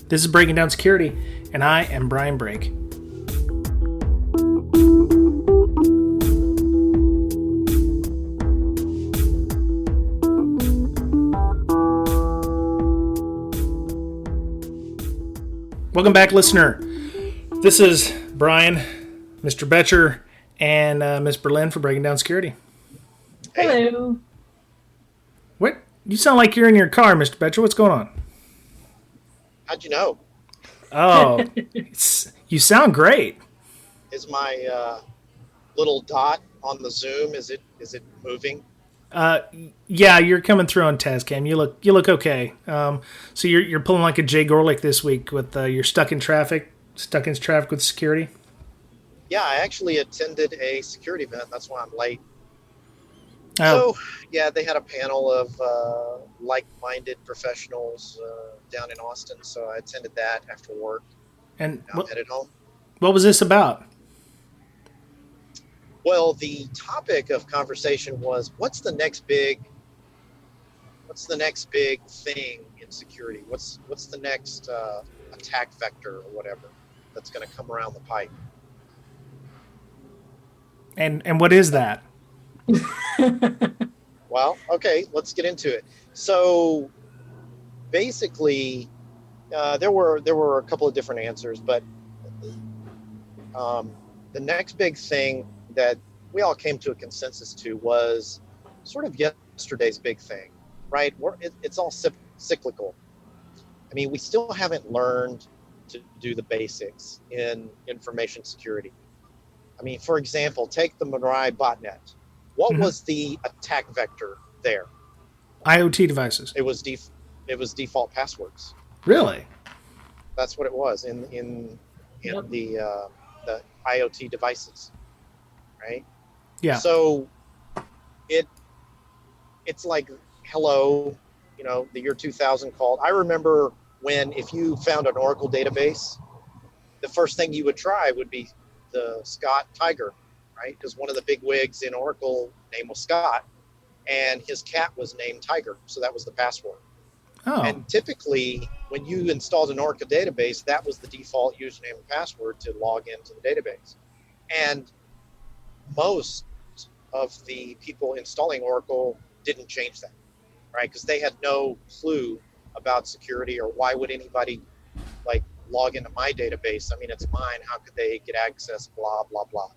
This is Breaking Down Security, and I am Brian Brake. Welcome back, listener. This is Brian, Mr. Boettcher, and Ms. Berlin for Breaking Down Security. Hello. What? You sound like you're in your car, Mr. Boettcher. What's going on? How'd you know? Oh, you sound great. Is my little dot on the Zoom, is it moving? Yeah, you're coming through on Tascam. You look okay. So you're pulling like a Jay Gorlick this week with you're stuck in traffic with security. Yeah, I actually attended a security event. That's why I'm late. Oh. So, yeah, they had a panel of like-minded professionals down in Austin, so I attended that after work. And I'm headed home. What was this about? Well, the topic of conversation was what's the next big thing in security? What's the next attack vector or whatever that's going to come around the pipe? And what is that? Well, okay, let's get into it. So basically, there were a couple of different answers, but the next big thing that we all came to a consensus to was sort of yesterday's big thing, right? It's all cyclical. I mean, we still haven't learned to do the basics in information security. I mean, for example, take the Mirai botnet. What was the attack vector there? IoT devices. It was default passwords. Really? That's what it was in the IoT devices, right? Yeah. So it's like, hello, the year 2000 called. I remember when if you found an Oracle database, the first thing you would try would be the Scott Tiger, right? Because one of the big wigs in Oracle name was Scott, and his cat was named Tiger, so that was the password. Oh. And typically, when you installed an Oracle database, that was the default username and password to log into the database. And most of the people installing Oracle didn't change that, right? Because they had no clue about security, or why would anybody log into my database? I mean, it's mine. How could they get access? Blah, blah, blah.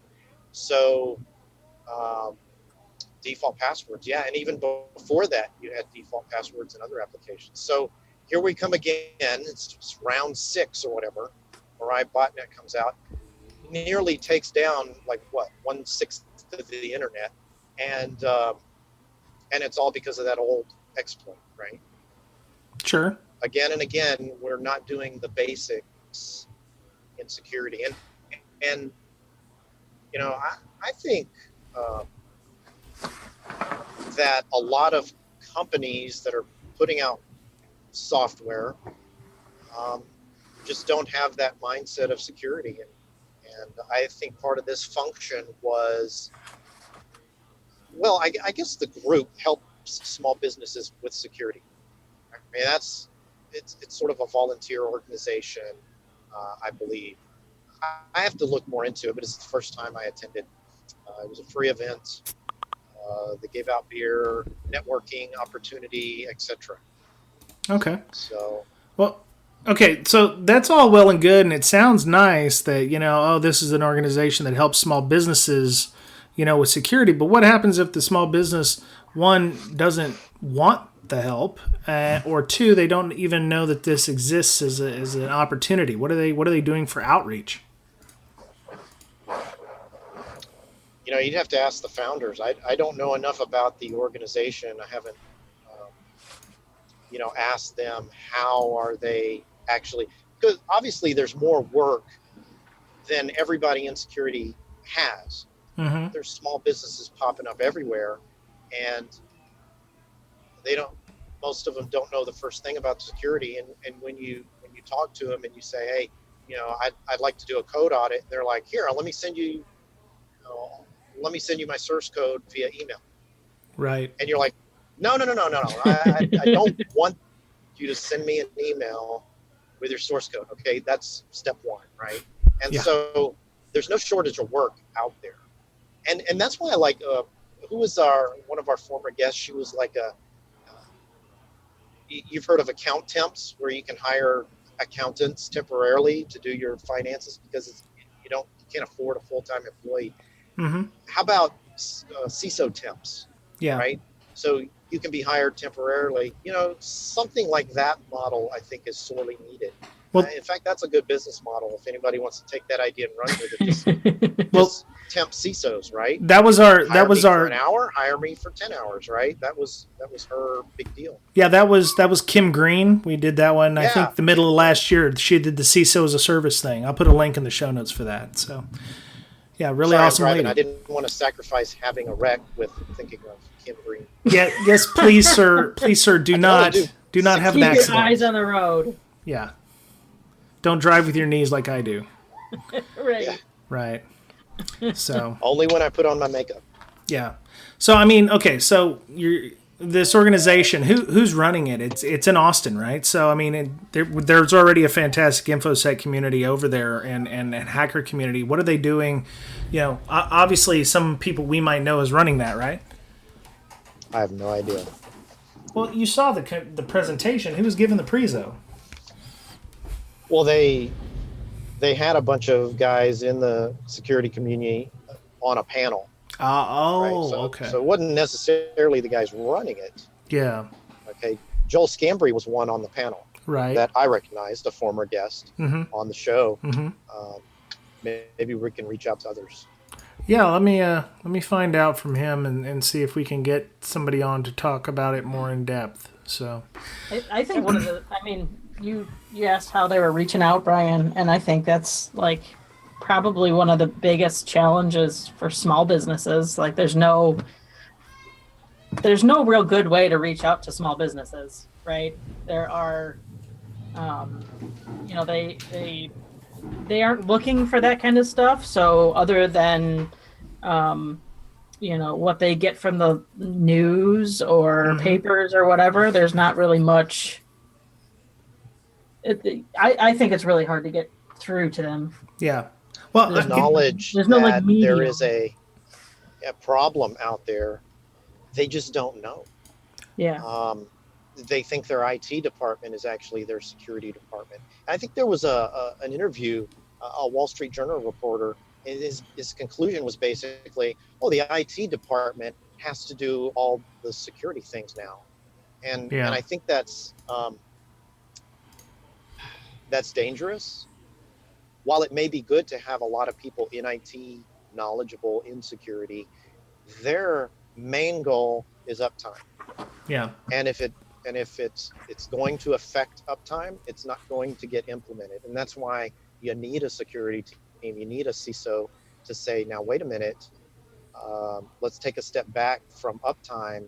So default passwords, yeah. And even before that, you had default passwords in other applications. So here we come again. It's just round 6 or whatever. Mirai botnet comes out, nearly takes down 1/6 of the internet, and it's all because of that old exploit, right? Sure. Again and again, we're not doing the basics in security, and I think that a lot of companies that are putting out software just don't have that mindset of security, and I think part of this function was, well, I guess the group helps small businesses with security. I mean, it's sort of a volunteer organization, I believe. I have to look more into it, but it's the first time I attended. It was a free event. They gave out beer, networking opportunity, etc. Okay. So. Well, okay, so that's all well and good, and it sounds nice that, this is an organization that helps small businesses, with security. But what happens if the small business, one, doesn't want the help, or two, they don't even know that this exists as an opportunity? What are they doing for outreach? You'd have to ask the founders. I don't know enough about the organization. I haven't, asked them how are they actually, because obviously there's more work than everybody in security has. Mm-hmm. There's small businesses popping up everywhere, and most of them don't know the first thing about security. And when you talk to them and you say, hey, I'd like to do a code audit, they're like, here, let me send you my source code via email. Right. And you're like, no. I don't want you to send me an email with your source code. Okay, that's step one, right? And Yeah. so there's no shortage of work out there, and that's why I like who was one of our former guests. She was like you've heard of account temps, where you can hire accountants temporarily to do your finances because you can't afford a full-time employee. Mm-hmm. How about CISO temps, Yeah. right? So you can be hired temporarily. Something like that model, I think, is sorely needed. Well, In fact, that's a good business model. If anybody wants to take that idea and run with it, well, just temp CISOs, right? that was our Hire me for an hour, hire me for 10 hours, right? That was her big deal. Yeah, that was Kim Green. We did that one. I Yeah. think the middle of last year. She did the CISO as a service thing. I'll put a link in the show notes for that. So, yeah, really Sorry, awesome I'm driving. lady. I didn't want to sacrifice having a wreck with thinking of Kim Green. Yeah, yes, please, sir. Please, sir, do not have an Keep your accident. eyes on the road. Yeah, don't drive with your knees like I do. Right. Yeah. Right. So Only when I put on my makeup. yeah. So I mean, okay. So this organization, who's running it? It's in Austin, right? So I mean, there's already a fantastic InfoSec community over there and hacker community. What are they doing? Obviously, some people we might know is running that, right? I have no idea. Well, you saw the presentation. Who was giving the prezo? Well, they had a bunch of guys in the security community on a panel. Right? Okay. So it wasn't necessarily the guys running it. Yeah. Okay. Joel Scambry was one on the panel. Right. That I recognized, a former guest on the show. Mm-hmm. Maybe we can reach out to others. Yeah, let me find out from him and see if we can get somebody on to talk about it more in depth. So, I think you asked how they were reaching out, Brian, and I think that's like probably one of the biggest challenges for small businesses. Like there's no real good way to reach out to small businesses, right? There are, they aren't looking for that kind of stuff. So other than, what they get from the news or papers or whatever, there's not really much. I think it's really hard to get through to them. yeah. Well, There's knowledge there's no, that medium. there is a problem out there. They just don't know. Yeah. They think their IT department is actually their security department. And I think there was an interview, a Wall Street Journal reporter, and his conclusion was basically, the IT department has to do all the security things now. And I think that's dangerous. While it may be good to have a lot of people in IT knowledgeable in security, their main goal is uptime. Yeah. And if it's going to affect uptime, it's not going to get implemented. And that's why you need a security team, you need a CISO to say, now wait a minute, let's take a step back from uptime,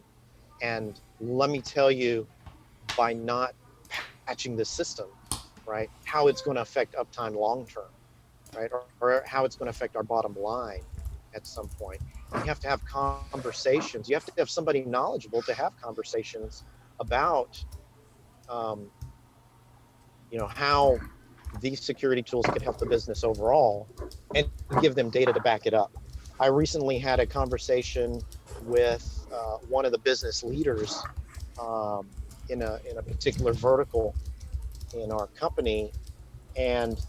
and let me tell you, by not patching the system, right, how it's going to affect uptime long term, right, or how it's going to affect our bottom line at some point. You have to have conversations. You have to have somebody knowledgeable to have conversations about, how these security tools could help the business overall, and give them data to back it up. I recently had a conversation with one of the business leaders in a particular vertical in our company, and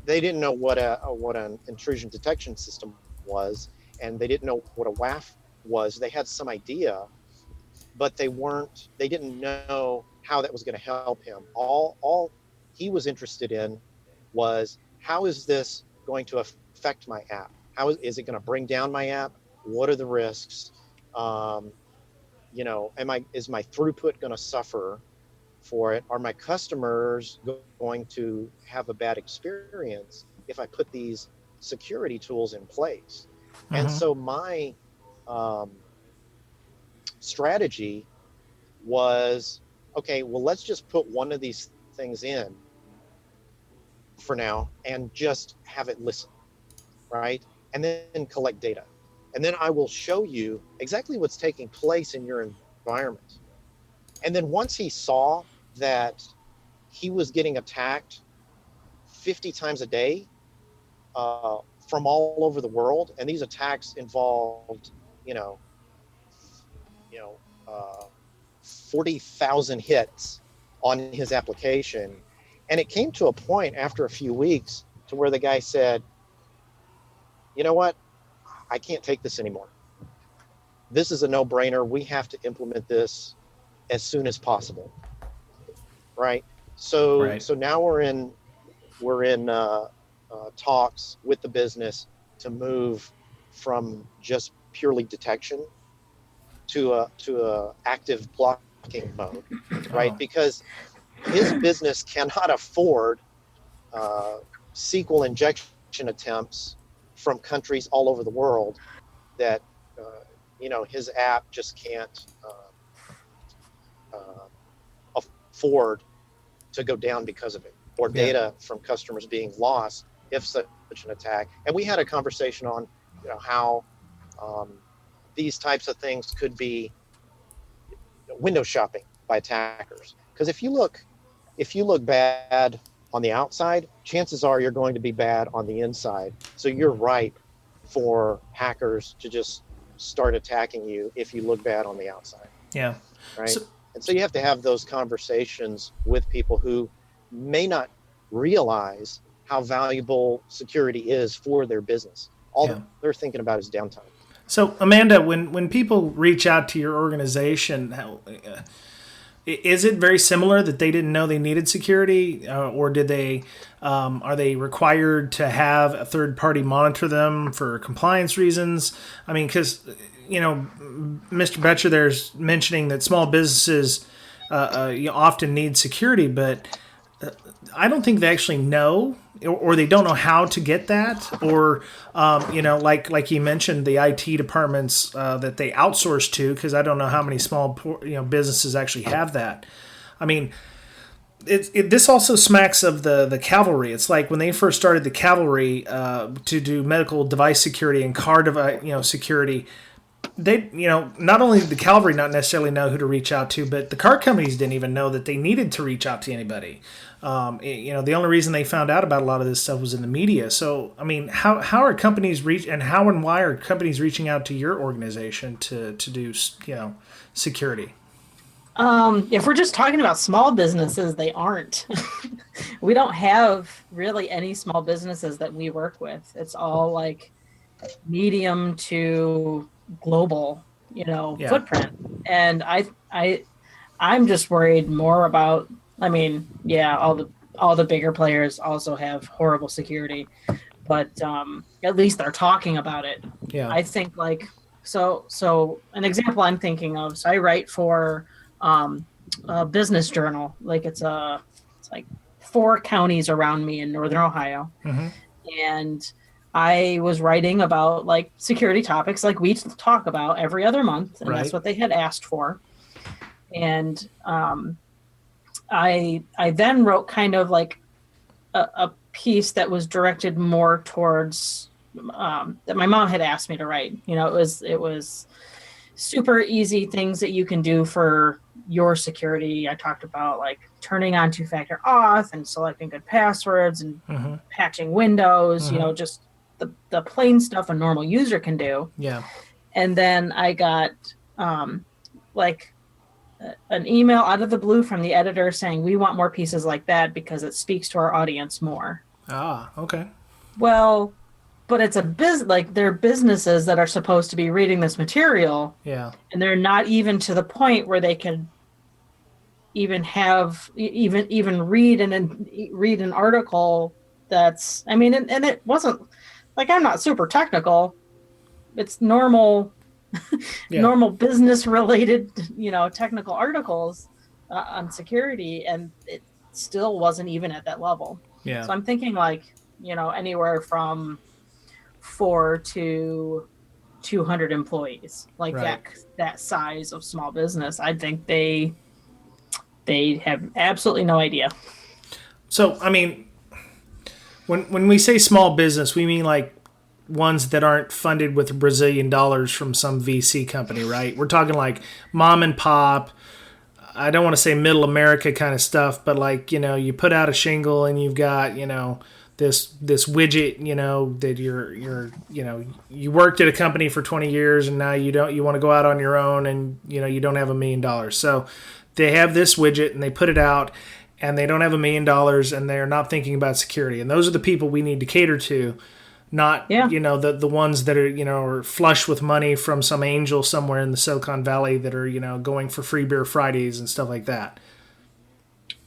they didn't know what an intrusion detection system was, and they didn't know what a WAF was. They had some idea, but they didn't know how that was going to help him. All he was interested in was, how is this going to affect my app? How is it going to bring down my app? What are the risks? Is my throughput going to suffer for it? Are my customers going to have a bad experience if I put these security tools in place? And so my strategy was, okay, well, let's just put one of these things in for now and just have it listen, right? And then collect data. And then I will show you exactly what's taking place in your environment. And then once he saw that he was getting attacked 50 times a day from all over the world, and these attacks involved, you know, you know, uh, 40,000 hits on his application, and it came to a point after a few weeks to where the guy said, "You know what? I can't take this anymore. This is a no-brainer. We have to implement this as soon as possible." Right. So now we're in talks with the business to move from just purely detection to a active blocking mode, right? Oh. Because his business cannot afford SQL injection attempts from countries all over the world that his app just can't afford to go down because of it, or data from customers being lost if such an attack. And we had a conversation on how these types of things could be window shopping by attackers. Because if you look bad on the outside, chances are you're going to be bad on the inside. So you're ripe for hackers to just start attacking you if you look bad on the outside. Yeah. Right. And so you have to have those conversations with people who may not realize how valuable security is for their business. All they're thinking about is downtime. So, Amanda, when people reach out to your organization, is it very similar that they didn't know they needed security, or did they? Are they required to have a third party monitor them for compliance reasons? I mean, because Mr. Boettcher there's mentioning that small businesses often need security, but I don't think they actually know, or they don't know how to get that, or like you mentioned, the IT departments that they outsource to, because I don't know how many small businesses actually have that. I mean, this also smacks of the cavalry. It's like when they first started the cavalry to do medical device security and car device security. They, not only did the cavalry not necessarily know who to reach out to, but the car companies didn't even know that they needed to reach out to anybody. The only reason they found out about a lot of this stuff was in the media. So, I mean, how are companies how and why are companies reaching out to your organization to do, security? If we're just talking about small businesses, they aren't. We don't have really any small businesses that we work with. It's all like medium to global, footprint. And I'm just worried more about, all the bigger players also have horrible security, but at least they're talking about it. Yeah. I think so an example I'm thinking of, so I write for a business journal, it's like 4 counties around me in Northern Ohio. Mm-hmm. And I was writing about security topics like we talk about every other month, and that's what they had asked for. And I then wrote kind of like a piece that was directed more towards that my mom had asked me to write. It was super easy things that you can do for your security. I talked about turning on 2-factor auth and selecting good passwords and patching Windows, just the plain stuff a normal user can do. Yeah. And then I got an email out of the blue from the editor saying, we want more pieces like that because it speaks to our audience more. Ah, okay. Well, but it's they're businesses that are supposed to be reading this material. Yeah. And they're not even to the point where they can even have read an article that's, and it wasn't I'm not super technical. It's normal, normal business related, technical articles on security, and it still wasn't even at that level. Yeah. So I'm thinking anywhere from 4 to 200 employees, that size of small business. I think they have absolutely no idea. So, when we say small business, we mean ones that aren't funded with Brazilian dollars from some VC company, right? We're talking mom and pop, I don't want to say middle America kind of stuff, but like, you put out a shingle and you've got, this widget, that you worked at a company for 20 years and now you want to go out on your own and, you don't have $1 million. So they have this widget and they put it out and they don't have $1 million and they're not thinking about security. And those are the people we need to cater to, not, the ones that are flush with money from some angel somewhere in the Silicon Valley that are, going for free beer Fridays and stuff like that.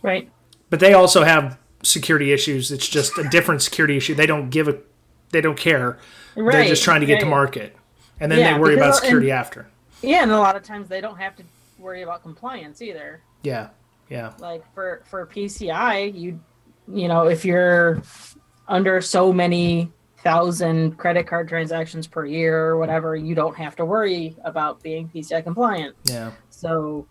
Right. But they also have security issues. It's just a different security issue. They don't care. Right. They're just trying to get to market. And then they worry about security after. Yeah, and a lot of times they don't have to worry about compliance either. Yeah. Yeah. Like for PCI, if you're under so many thousand credit card transactions per year or whatever, you don't have to worry about being PCI compliant. Yeah. So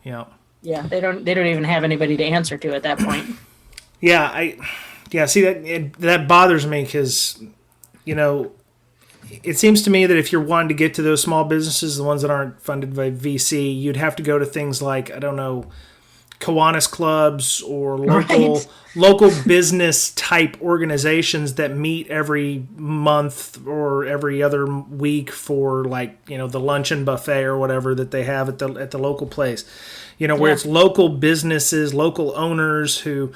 yeah, they don't even have anybody to answer to at that point. See that bothers me because it seems to me that if you're wanting to get to those small businesses, the ones that aren't funded by VC, you'd have to go to things like, I don't know, Kiwanis clubs or local business type organizations that meet every month or every other week for the luncheon buffet or whatever that they have at the local place, where it's local businesses, local owners who,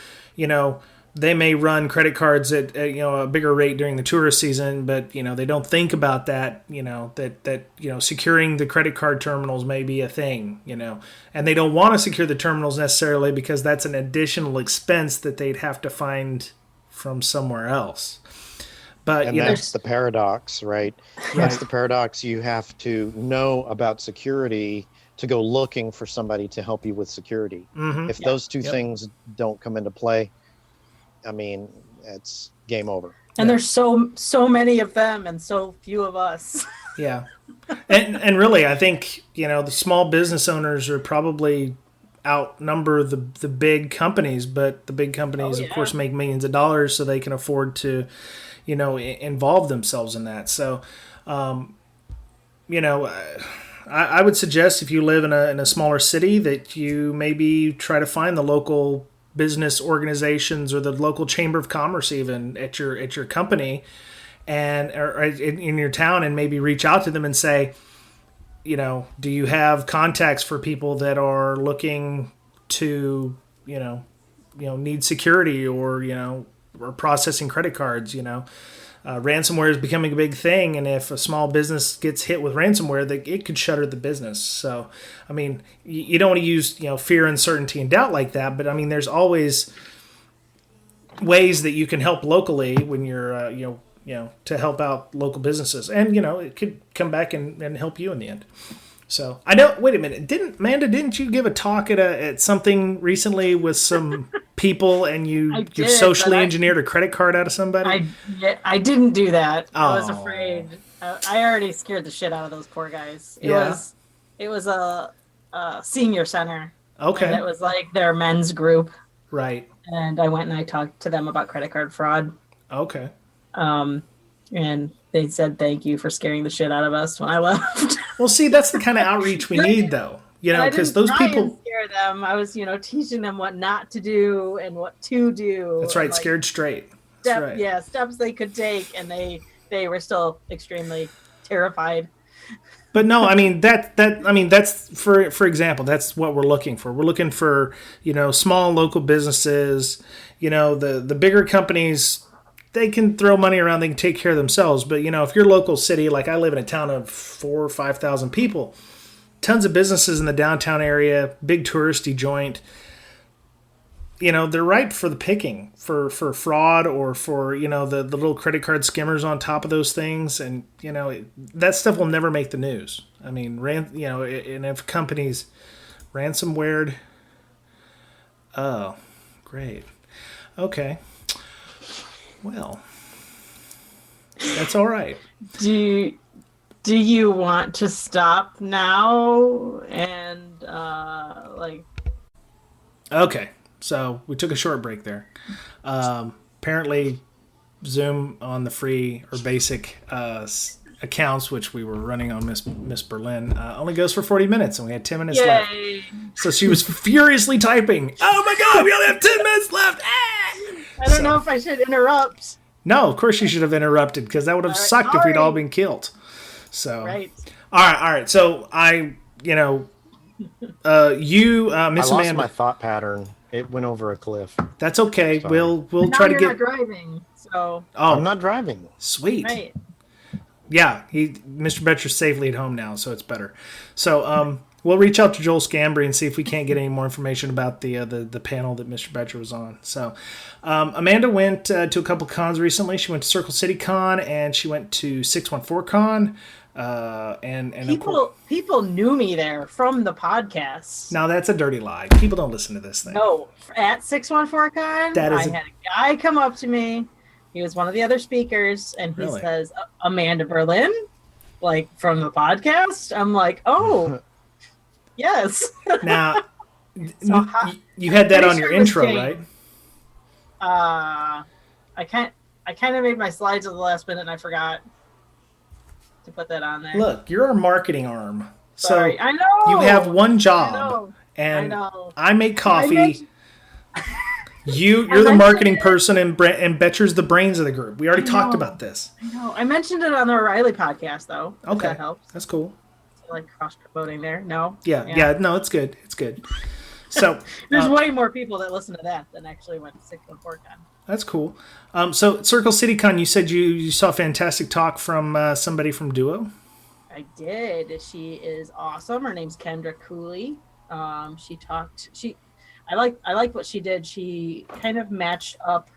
they may run credit cards at a bigger rate during the tourist season, but they don't think about that. That securing the credit card terminals may be a thing. And they don't want to secure the terminals necessarily because that's an additional expense that they'd have to find from somewhere else. But that's the paradox, right? That's the paradox. You have to know about security to go looking for somebody to help you with security. Mm-hmm. If those two things don't come into play, I mean, it's game over. And there's so many of them and so few of us. Yeah. And really, I think, the small business owners are probably outnumber the big companies, but the big companies, of course, make millions of dollars so they can afford to, involve themselves in that. So, I would suggest if you live in a smaller city that you maybe try to find the local business organizations or the local chamber of commerce even at your company and or in your town, and maybe reach out to them and say, do you have contacts for people that are looking to need security or or processing credit cards. Ransomware is becoming a big thing, and if a small business gets hit with ransomware, it could shutter the business. So, I mean, you don't want to use fear, uncertainty, and doubt like that. But I mean, there's always ways that you can help locally when you're to help out local businesses, and it could come back and help you in the end. So I know. Wait a minute, didn't you give a talk at something recently with some people, and you socially engineered a credit card out of somebody? I didn't do that. Oh. I was afraid. I already scared the shit out of those poor guys. It was a senior center. Okay. And it was like their men's group. Right. And I went and I talked to them about credit card fraud. Okay. And they said thank you for scaring the shit out of us when I left. Well, see, that's the kind of outreach we need, though. Because those people and scare them. I was, teaching them what not to do and what to do. That's right, scared straight. That's right. Yeah, steps they could take, and they were still extremely terrified. But no, I mean that's for example, that's what we're looking for. We're looking for small local businesses. The bigger companies, they can throw money around, they can take care of themselves. But if you're a local city, like I live in a town of 4,000 or 5,000 people, tons of businesses in the downtown area, big touristy joint. They're ripe for the picking for fraud or for the little credit card skimmers on top of those things, and that stuff will never make the news. I mean, and if companies ransomwared, oh, great, okay, well, that's all right. Do you want to stop now and Okay. So we took a short break there. Apparently, Zoom on the free or basic accounts, which we were running on Miss Berlin, only goes for 40 minutes, and we had 10 minutes Yay. left. So she was furiously typing, "Oh my God, we only have 10 minutes left!" I don't know if I should interrupt. No, of course you should have interrupted, because that would have sucked if we'd all been killed. So, Right. All right. So Miss I lost Amanda. my thought pattern. It went over a cliff. That's okay. Sorry. We'll Now try to you're get. not driving, so I'm not driving. Sweet. right. Yeah, Mr. Boettcher's safely at home now, so it's better. So we'll reach out to Joel Scambry and see if we can't get any more information about the panel that Mr. Boettcher was on. So Amanda went to a couple cons recently. She went to CircleCityCon and she went to 614Con. And People knew me there from the podcast. now that's a dirty lie. People don't listen to this thing. No, at 614Con, That is I had a guy come up to me. He was one of the other speakers, and he Really? says, "Amanda Berlin, like from the podcast." I'm like, "Oh, yes." Now So, you had that pretty on your sure it was intro, Jane. right? I kind of made my slides at the last minute, and I forgot to put that on there. Look, you're our marketing arm. Sorry, So I know you have one I job, know. and I know. I make coffee. You're the mentioned marketing it. person, and Boettcher's the brains of the group. We already talked know. about this. I know. I mentioned it on the O'Reilly podcast, though. If Okay, that helps. that's cool. Like cross promoting there. No. Yeah. No, it's good. It's good. So There's way more people that listen to that than actually went to 614Con. that's cool. So Circle CityCon, you said you saw a fantastic talk from somebody from Duo. I did. She is awesome. Her name's Kendra Cooley. She talked. I like what she did. She kind of matched up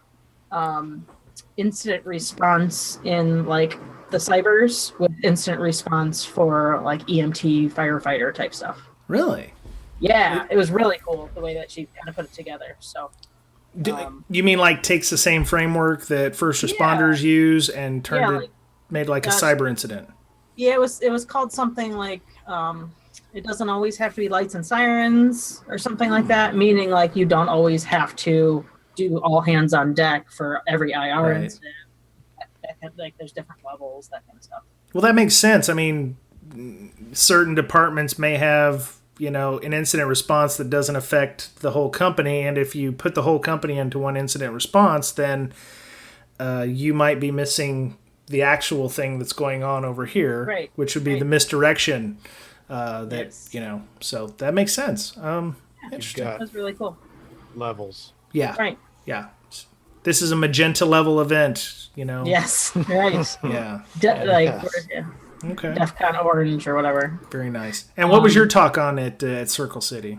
incident response in like the cybers with incident response for like EMT firefighter type stuff. Really? Yeah, it was really cool the way that she kind of put it together. So You mean like takes the same framework that first responders use and made like a cyber incident? yeah, it was called something like it doesn't always have to be lights and sirens or something like that, meaning like you don't always have to do all hands on deck for every IR Right. incident. Like there's different levels, that kind of stuff. Well, that makes sense. I mean, certain departments may have, an incident response that doesn't affect the whole company. And if you put the whole company into one incident response, then you might be missing the actual thing that's going on over here, Right, which would be right. the misdirection that, Yes. so that makes sense. Interesting. got- That was really cool. Levels. Yeah. Right. Yeah. This is a magenta level event, Yes. Right. Yeah. Like Okay. DEFCON orange or whatever. Very nice. And what was your talk on at Circle City?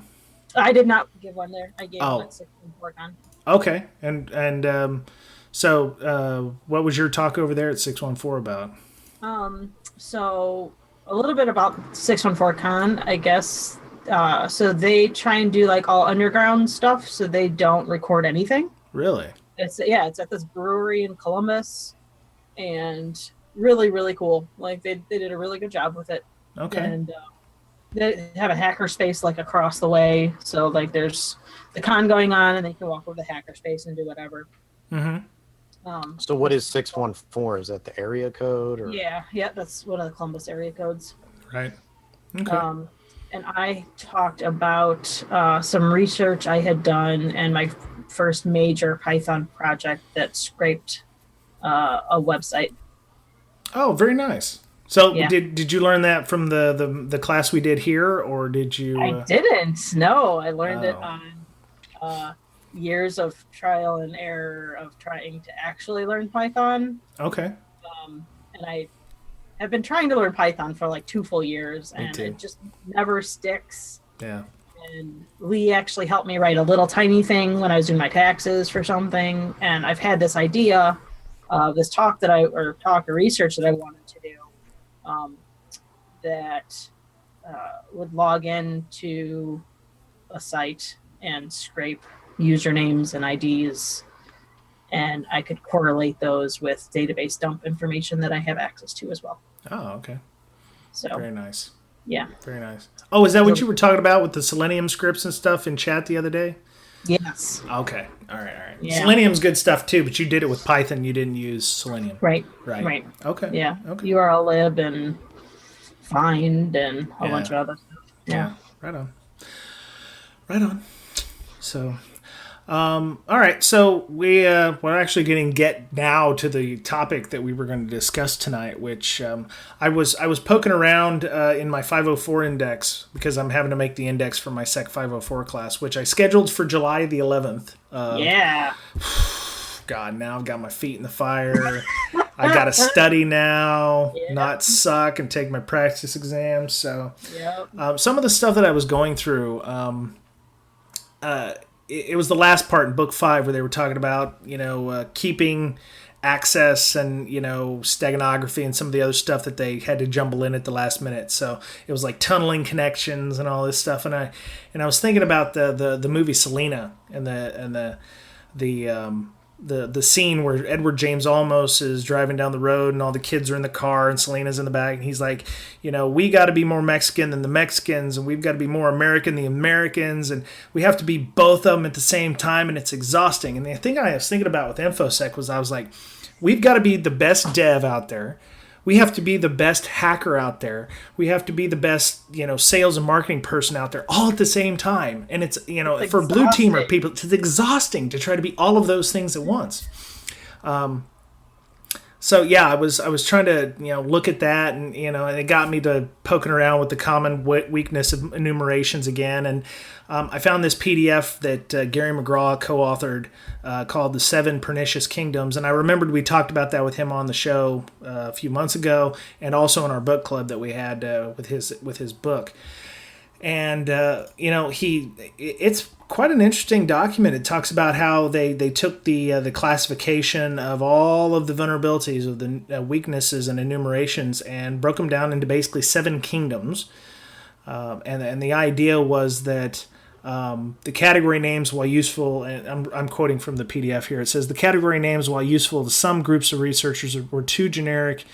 I did not give one there. I gave Oh. one at 614Con. Okay. So what was your talk over there at 614 about? So a little bit about 614Con, I guess. So they try and do like all underground stuff, so they don't record anything. Really? It's at this brewery in Columbus, and really, really cool. Like they did a really good job with it. Okay. And they have a hacker space like across the way, so like there's the con going on, and they can walk over the hacker space and do whatever. Mm-hmm. So what is 614? Is that the area code? Or? Yeah, that's one of the Columbus area codes. Right. Okay. And I talked about some research I had done and my first major Python project that scraped a website. Oh, very nice. So Yeah. did you learn that from the class we did here, or did you? I didn't. No, I learned it Oh. on years of trial and error of trying to actually learn Python. Okay. And I have been trying to learn Python for like 2 full years, Me and too. it just never sticks. Yeah. And Lee actually helped me write a little tiny thing when I was doing my taxes for something. And I've had this idea of this talk or research that I wanted to do that would log into a site and scrape usernames and IDs. And I could correlate those with database dump information that I have access to as well. Oh, okay. So, Very nice. yeah. Very nice. Oh, is that what you were talking about with the Selenium scripts and stuff in chat the other day? Yes. Okay. All right. Yeah. Selenium's good stuff too, but you did it with Python. You didn't use Selenium. Right. Right. Okay. Yeah. Okay. URL lib and find and a bunch of other stuff. Yeah. Right on. So, all right. So we're actually going to get now to the topic that we were going to discuss tonight, which I was poking around in my 504 index because I'm having to make the index for my Sec 504 class, which I scheduled for July the 11th. Yeah. God, now I've got my feet in the fire. I got to study now, not suck, and take my practice exams. So, some of the stuff that I was going through, it was the last part in book 5 where they were talking about, keeping access and, steganography and some of the other stuff that they had to jumble in at the last minute. So it was like tunneling connections and all this stuff. And I was thinking about the movie Selena and the scene where Edward James Olmos is driving down the road and all the kids are in the car and Selena's in the back and he's like, we got to be more Mexican than the Mexicans and we've got to be more American than the Americans and we have to be both of them at the same time and it's exhausting. And the thing I was thinking about with InfoSec was I was like, we've got to be the best dev out there. We have to be the best hacker out there. We have to be the best, sales and marketing person out there all at the same time. And it's, for blue teamer people, it's exhausting to try to be all of those things at once. So yeah, I was trying to, look at that and, and it got me to poking around with the common weakness of enumerations again. And I found this PDF that Gary McGraw co-authored called The 7 Pernicious Kingdoms. And I remembered we talked about that with him on the show a few months ago and also in our book club that we had with his book. And, it's quite an interesting document. It talks about how they took the classification of all of the vulnerabilities of the weaknesses and enumerations and broke them down into basically 7 kingdoms. And the idea was that the category names, while useful, and I'm quoting from the PDF here, it says the category names, while useful to some groups of researchers, were too generic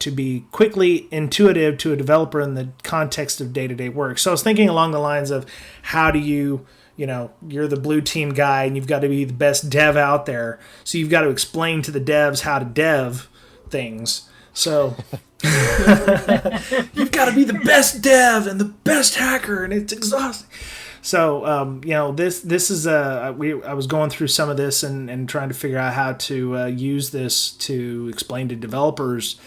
to be quickly intuitive to a developer in the context of day-to-day work. So I was thinking along the lines of how do you, you're the blue team guy and you've got to be the best dev out there. So you've got to explain to the devs how to dev things. So you've got to be the best dev and the best hacker and it's exhausting. So, this is I was going through some of this and trying to figure out how to use this to explain to developers,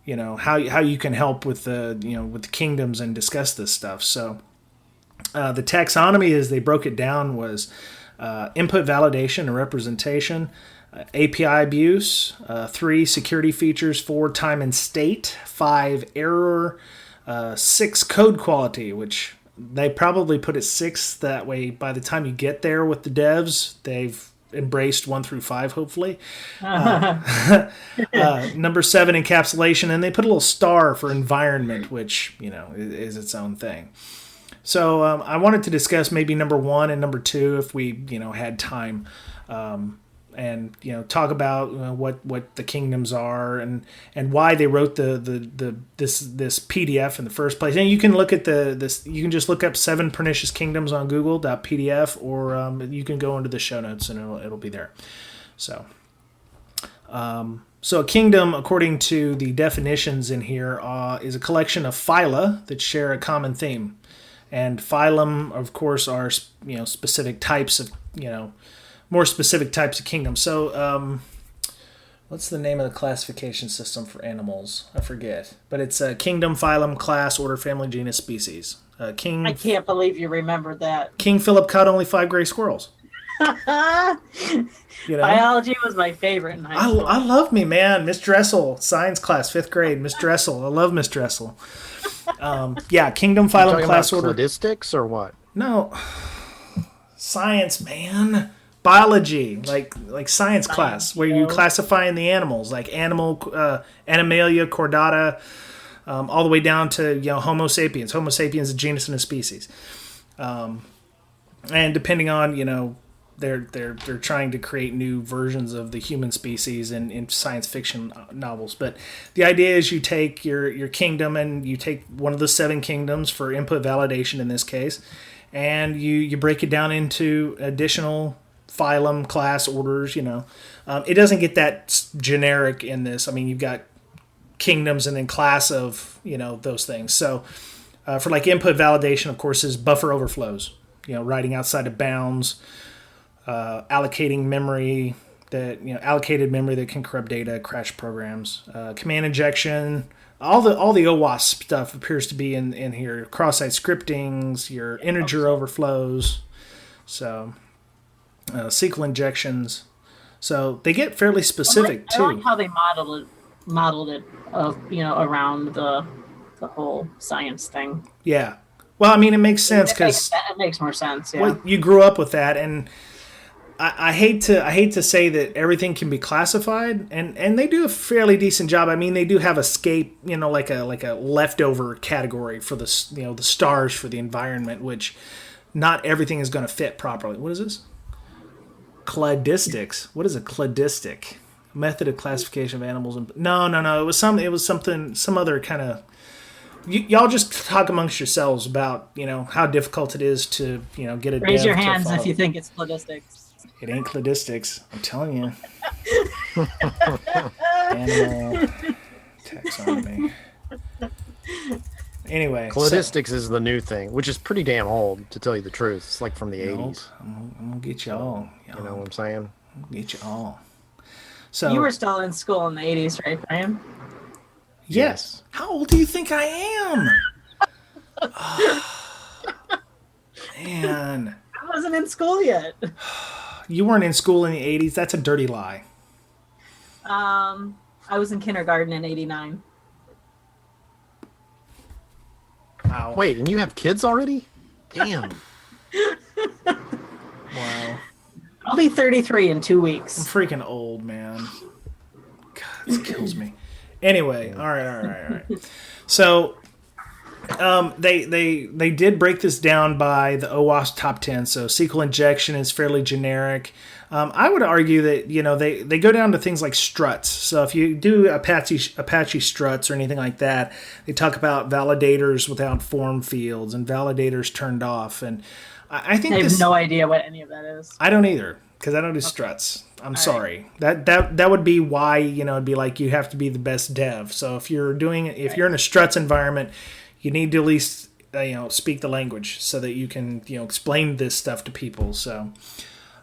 how you can help with the kingdoms and discuss this stuff. So, the taxonomy as they broke it down was input validation and representation, API abuse, 3 security features, 4 time and state, 5 error, 6 code quality, which they probably put it 6 that way. By the time you get there with the devs, they've embraced 1 through 5, hopefully. Number 7, encapsulation, and they put a little star for environment, which is its own thing. So I wanted to discuss maybe number 1 and number 2 if we had time, and talk about what the kingdoms are and why they wrote this PDF in the first place. And you can look at this. You can just look up 7 Pernicious Kingdoms on Google.pdf, or you can go into the show notes and it'll be there. So a kingdom, according to the definitions in here, is a collection of phyla that share a common theme. And phylum, of course, are specific types of more specific types of kingdoms. So, what's the name of the classification system for animals? I forget, but it's a kingdom, phylum, class, order, family, genus, species. I can't believe you remembered that. King Philip caught only 5 gray squirrels. Biology was my favorite in high school. I love me, man. Miss Dressel, science class, 5th grade. Miss Dressel, I love Miss Dressel. Kingdom, phylum, class, order. Statistics or what? No, science, man. Biology, like science class, where you classify in the animals, like Animalia, Chordata, all the way down to Homo sapiens. Homo sapiens is a genus and a species, and depending on they're trying to create new versions of the human species in science fiction novels. But the idea is you take your kingdom and you take one of the 7 kingdoms for input validation in this case. and you break it down into additional phylum class orders. It doesn't get that generic in this. I mean, you've got kingdoms and then class of those things. So for like input validation, of course, is buffer overflows. Writing outside of bounds, allocating memory allocated memory that can corrupt data, crash programs, command injection. All the OWASP stuff appears to be in here. Cross-site scriptings, your integer overflows, so SQL injections. So they get fairly specific too. I like how they modeled it around the whole science thing. Yeah. Well, I mean, it makes sense because it makes more sense. Yeah. Well, you grew up with that, and I hate to say that everything can be classified, and they do a fairly decent job. I mean, they do have escape, like a leftover category for the the stars for the environment, which not everything is going to fit properly. What is this? Cladistics. What is a cladistic? Method of classification of animals. No. It was some other kind of. Y'all just talk amongst yourselves about how difficult it is to get a. Raise your hands if you think it's cladistics. It ain't cladistics, I'm telling you. Animal taxonomy. Anyway, cladistics is the new thing, which is pretty damn old, to tell you the truth. It's like from the 80s. I'm gonna get you all. You know what I'm saying? I'll get you all. So you were still in school in the 80s, right, Brian? Yes. How old do you think I am? Man. I wasn't in school yet. You weren't in school in the 80s? That's a dirty lie. I was in kindergarten in 89. Wow. Wait, and you have kids already? Damn. Wow. I'll be 33 in 2 weeks. I'm freaking old, man. God, this kills me. Anyway, all right. So, they did break this down by the OWASP top 10. So SQL injection is fairly generic. I would argue that they go down to things like struts. So if you do Apache struts or anything like that, they talk about validators without form fields and validators turned off. And I think I have no idea what any of that is. I don't either, because I don't do struts. I'm sorry. Right. That would be why it'd be like you have to be the best dev. So if you're in a struts environment, you need to at least speak the language so that you can explain this stuff to people. So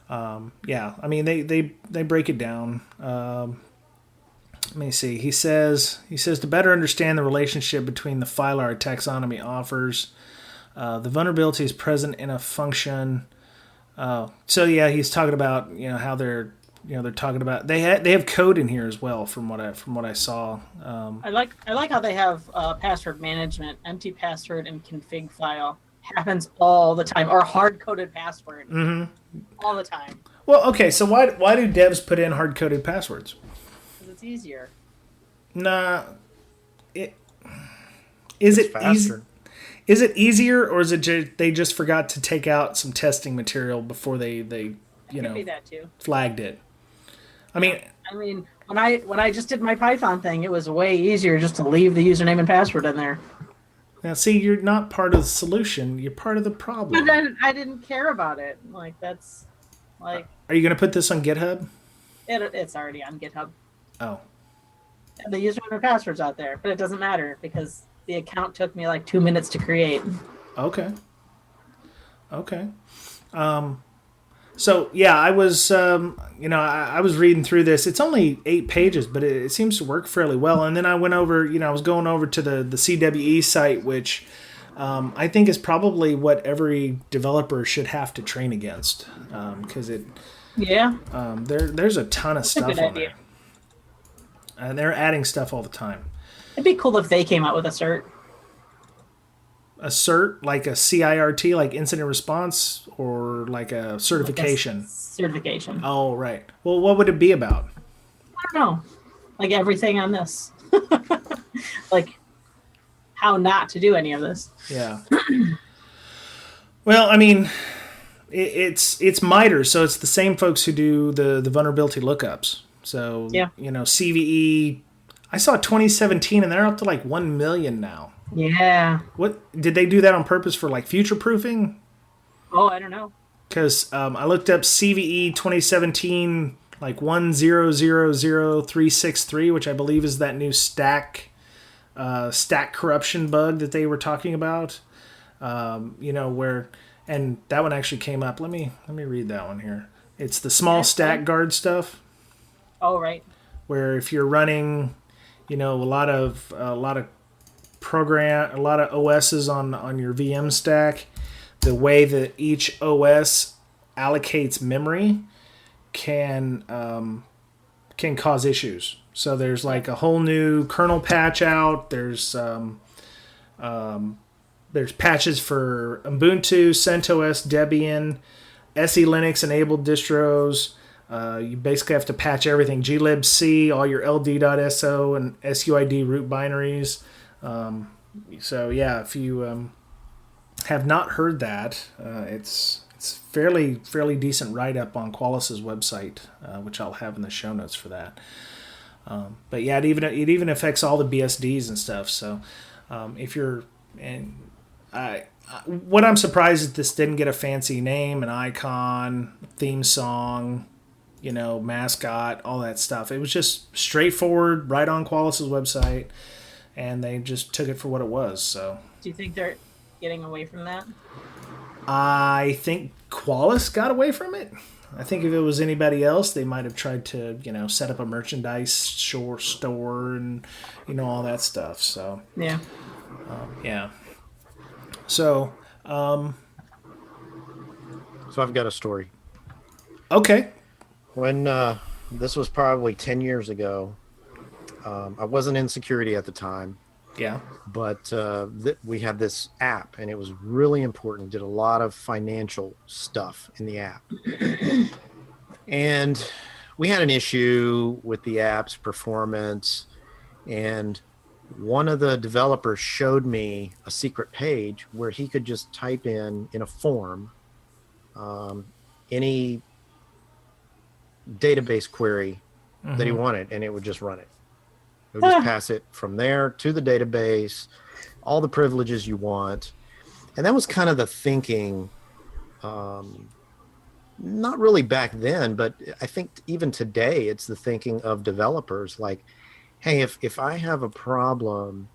yeah, I mean they break it down. Let me see. He says to better understand the relationship between the file our taxonomy offers, the vulnerability is present in a function. So yeah, he's talking about how they're talking about they have code in here as well from what I saw. I like how they have password management, empty password, and config file happens all the time, or hard coded password all the time. Well, okay, so why do devs put in hard coded passwords? Because it's easier. Nah, is it faster? Is it easier, or is it they just forgot to take out some testing material before they Could be that too. flagged it? I mean, when I just did my Python thing, it was way easier just to leave the username and password in there. now see, you're not part of the solution; you're part of the problem. But I didn't care about it. Like that's like. Are you going to put this on GitHub? It's already on GitHub. Oh. The username and password's out there, but it doesn't matter because the account took me like 2 minutes to create. Okay. So yeah, I was, I was reading through this. It's only 8 pages, but it seems to work fairly well. And then I went over, I was going over to the CWE site, which I think is probably what every developer should have to train against, because there's a ton of stuff on there, and they're adding stuff all the time. It'd be cool if they came out with a cert. A cert, like a CIRT, like incident response, or like a certification? Like a certification. Oh, right. Well, what would it be about? I don't know. Like everything on this. Like how not to do any of this. Yeah. Well, I mean, it's MITRE, so it's the same folks who do the vulnerability lookups. So, yeah. CVE, I saw 2017, and they're up to like 1 million now. Yeah. What did they do that on purpose for, like future proofing? Oh, I don't know. Because I looked up CVE 2017 like 1000363, which I believe is that new stack corruption bug that they were talking about. Where, and that one actually came up. Let me read that one here. It's the small stack guard stuff. Oh, right. Where if you're running, a lot of OSs on your VM stack, the way that each OS allocates memory can cause issues. So there's like a whole new kernel patch out. There's patches for Ubuntu, CentOS, Debian, SE Linux enabled distros. You basically have to patch everything: glibc, all your ld.so and suid root binaries. So yeah, if you have not heard that, it's fairly decent write up on Qualys's website, which I'll have in the show notes for that. But yeah, it even affects all the BSDs and stuff. So if you're what I'm surprised is this didn't get a fancy name, an icon, theme song, mascot, all that stuff. It was just straightforward, right on Qualys's website, and they just took it for what it was. So, do you think they're getting away from that? I think Qualys got away from it. I think if it was anybody else, they might have tried to, set up a merchandise store and, all that stuff. So, yeah. Yeah. So I've got a story. Okay. When this was probably 10 years ago, I wasn't in security at the time. Yeah. But we had this app, and it was really important. Did a lot of financial stuff in the app. And we had an issue with the app's performance, and one of the developers showed me a secret page where he could just type in a form any database query that he wanted, and it would just run it. It would just pass it from there to the database, all the privileges you want. And that was kind of the thinking, not really back then, but I think even today it's the thinking of developers like, hey, if I have a problem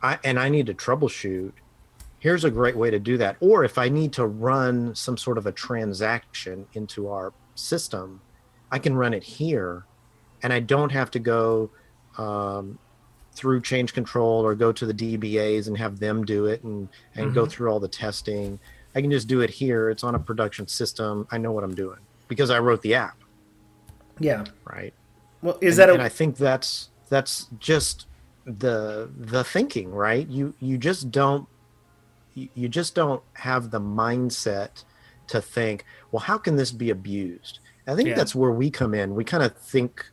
and I need to troubleshoot, here's a great way to do that. Or if I need to run some sort of a transaction into our system, I can run it here, and I don't have to go through change control or go to the DBAs and have them do it and go through all the testing. I can just do it here. It's on a production system. I know what I'm doing because I wrote the app. Yeah. Right. Well, and I think that's just the thinking, right? You just don't have the mindset to think, well, how can this be abused? I think that's where we come in. We kind of think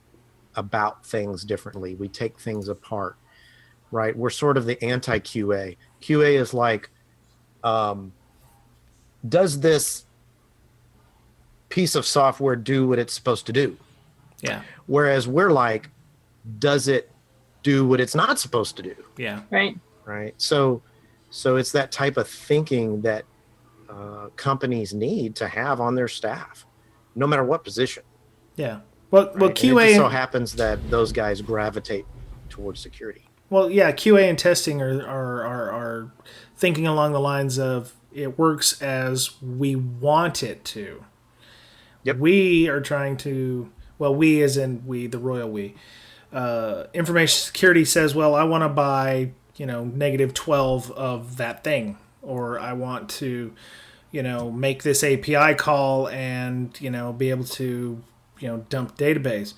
about things differently. We take things apart, right? We're sort of the anti-QA. QA is like, does this piece of software do what it's supposed to do? Yeah. Whereas we're like, does it do what it's not supposed to do? Yeah. Right. Right. So it's that type of thinking that companies need to have on their staff, no matter what position. Yeah. Well, right? QA. And it just so happens that those guys gravitate towards security. Well, yeah, QA and testing are thinking along the lines of it works as we want it to. Yep. We are trying to, well, we as in we, the royal we. Information security says, well, I want to buy, -12 of that thing, or I want to, make this API call and, be able to, dump database.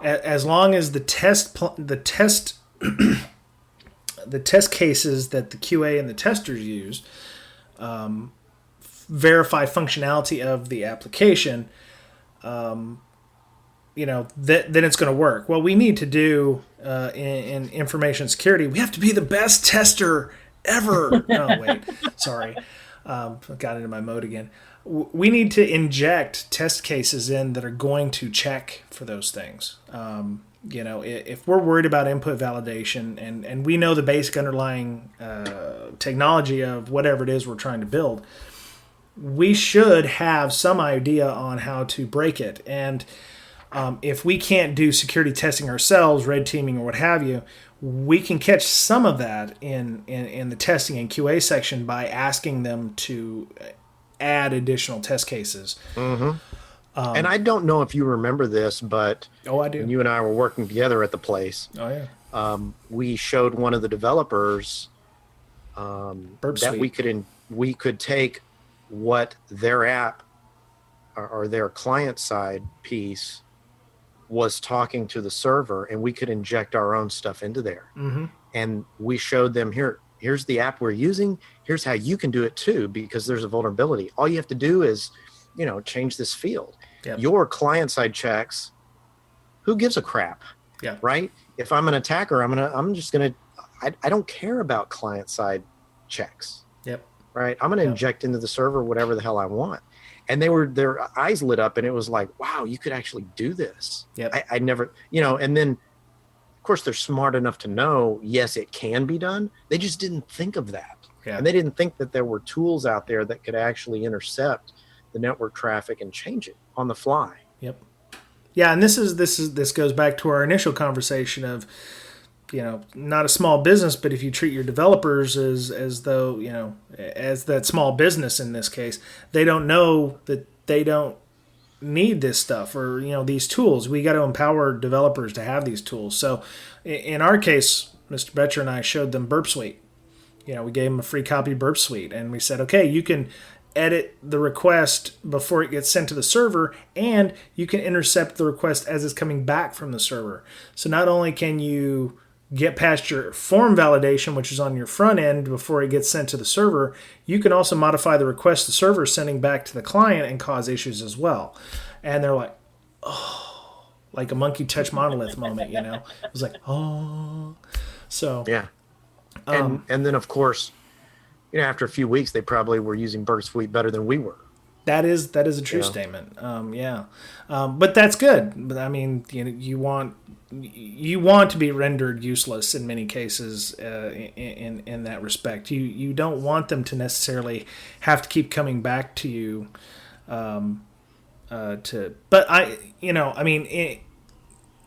As long as the test cases that the QA and the testers use verify functionality of the application, then it's going to work. What we need to do in information security, we have to be the best tester ever. Oh, wait. Sorry. I got into my mode again. We need to inject test cases in that are going to check for those things. If we're worried about input validation and we know the basic underlying technology of whatever it is we're trying to build, we should have some idea on how to break it. And if we can't do security testing ourselves, red teaming or what have you, we can catch some of that in the testing and QA section by asking them to add additional test cases. Mm-hmm. And I don't know if you remember this, but I do. When you and I were working together at the place, we showed one of the developers that we could take what their app or their client side piece was talking to the server, and we could inject our own stuff into there. Mm-hmm. And we showed them, here's the app we're using. Here's how you can do it too, because there's a vulnerability. All you have to do is, change this field. Yep. Your client side checks, who gives a crap? Yeah. Right? If I'm an attacker, I don't care about client side checks. Yep. Right? I'm going to inject into the server whatever the hell I want. And their eyes lit up, and it was like, wow, you could actually do this. Yep. I never, and then of course they're smart enough to know, yes, it can be done. They just didn't think of that. Yeah. And they didn't think that there were tools out there that could actually intercept the network traffic and change it on the fly. Yep. Yeah, and this goes back to our initial conversation of, not a small business, but if you treat your developers as though, as that small business in this case, they don't know that they don't need this stuff or, these tools. We got to empower developers to have these tools. So in our case, Mr. Boettcher and I showed them Burp Suite. We gave them a free copy of Burp Suite, and we said, okay, you can edit the request before it gets sent to the server, and you can intercept the request as it's coming back from the server. So not only can you get past your form validation, which is on your front end before it gets sent to the server, you can also modify the request the server is sending back to the client and cause issues as well. And they're like, oh, like a monkey touch monolith moment, It was like, oh. So yeah. And then of course, after a few weeks, they probably were using Burp Suite better than we were. That is a true statement. But that's good. But I mean, you want to be rendered useless in many cases in that respect. You don't want them to necessarily have to keep coming back to you.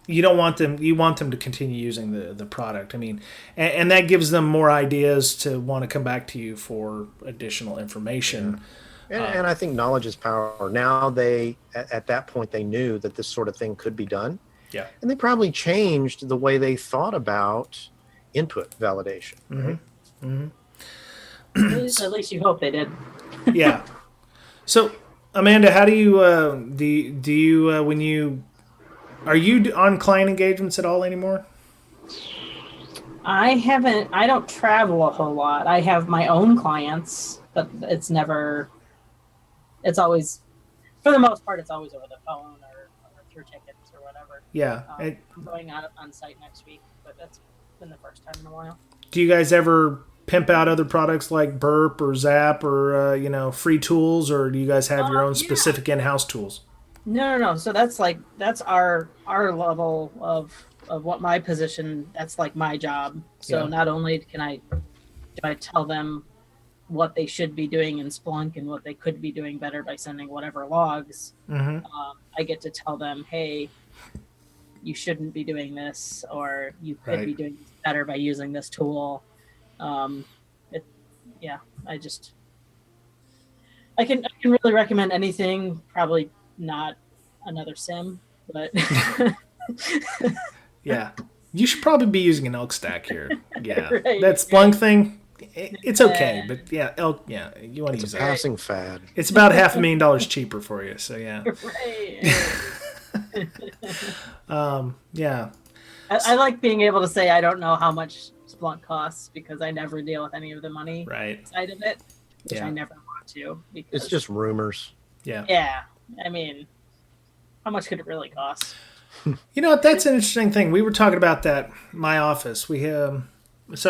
You don't want them. You want them to continue using the product. I mean, and that gives them more ideas to want to come back to you for additional information. Yeah. And I think knowledge is power. Now at that point, they knew that this sort of thing could be done. Yeah. And they probably changed the way they thought about input validation. Right? Mm-hmm. At least you hope they did. Yeah. So, Amanda, how do you when you are you on client engagements at all anymore? I don't travel a whole lot. I have my own clients, but it's always, for the most part, it's always over the phone or through tickets or whatever. Yeah. I'm going out on site next week, but that's been the first time in a while. Do you guys ever pimp out other products like Burp or Zap or, free tools, or do you guys have your own specific in-house tools? No. So that's our level of what my position, that's like my job. So not only do I tell them what they should be doing in Splunk and what they could be doing better by sending whatever logs, I get to tell them, hey, you shouldn't be doing this, or you could be doing this better by using this tool. I can really recommend anything. Probably not another SIM, but yeah, you should probably be using an elk stack here. Yeah, that Splunk thing, it's okay, but elk, you want to use that. It's a passing fad. It's about $500,000 cheaper for you, so yeah. Yeah. I like being able to say I don't know how much Splunk costs because I never deal with any of the money side of it, which I never want to. Because, it's just rumors. Yeah. I mean, how much could it really cost? You know what? That's an interesting thing. We were talking about that in my office. So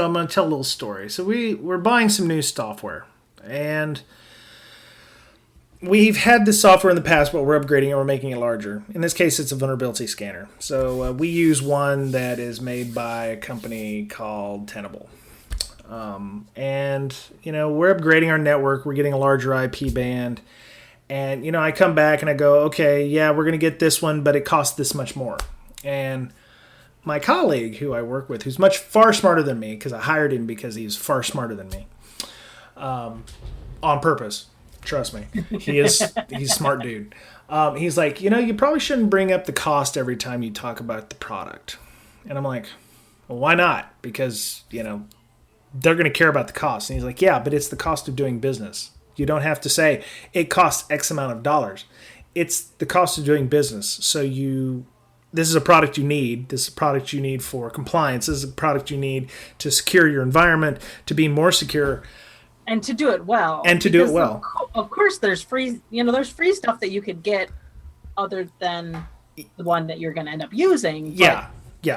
I'm going to tell a little story. So we're buying some new software, and we've had this software in the past, but we're upgrading it. We're making it larger. In this case, it's a vulnerability scanner. So we use one that is made by a company called Tenable. And, we're upgrading our network. We're getting a larger IP band. And, I come back and I go, okay, yeah, we're going to get this one, but it costs this much more. And my colleague who I work with, who's far smarter than me, because I hired him because he's far smarter than me, on purpose. Trust me. He's a smart dude. He's like, you probably shouldn't bring up the cost every time you talk about the product. And I'm like, well, why not? Because, they're going to care about the cost. And he's like, yeah, but it's the cost of doing business. You don't have to say it costs X amount of dollars. It's the cost of doing business. So this is a product you need. This is a product you need for compliance. This is a product you need to secure your environment, to be more secure. And to do it well. Of course, there's free stuff that you could get other than the one that you're going to end up using. Yeah.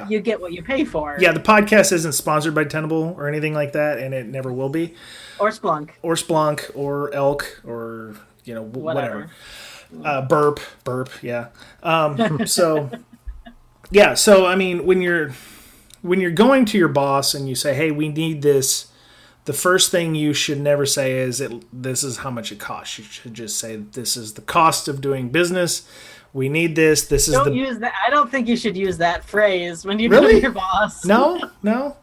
You get what you pay for. Yeah, the podcast isn't sponsored by Tenable or anything like that, and it never will be. Or Splunk. Or Elk, or, whatever. Burp, yeah. So, yeah, so, I mean, when you're going to your boss and you say, hey, we need this, the first thing you should never say is, this is how much it costs. You should just say, this is the cost of doing business. We need this. Don't use that. I don't think you should use that phrase when you go to your boss. No. Well,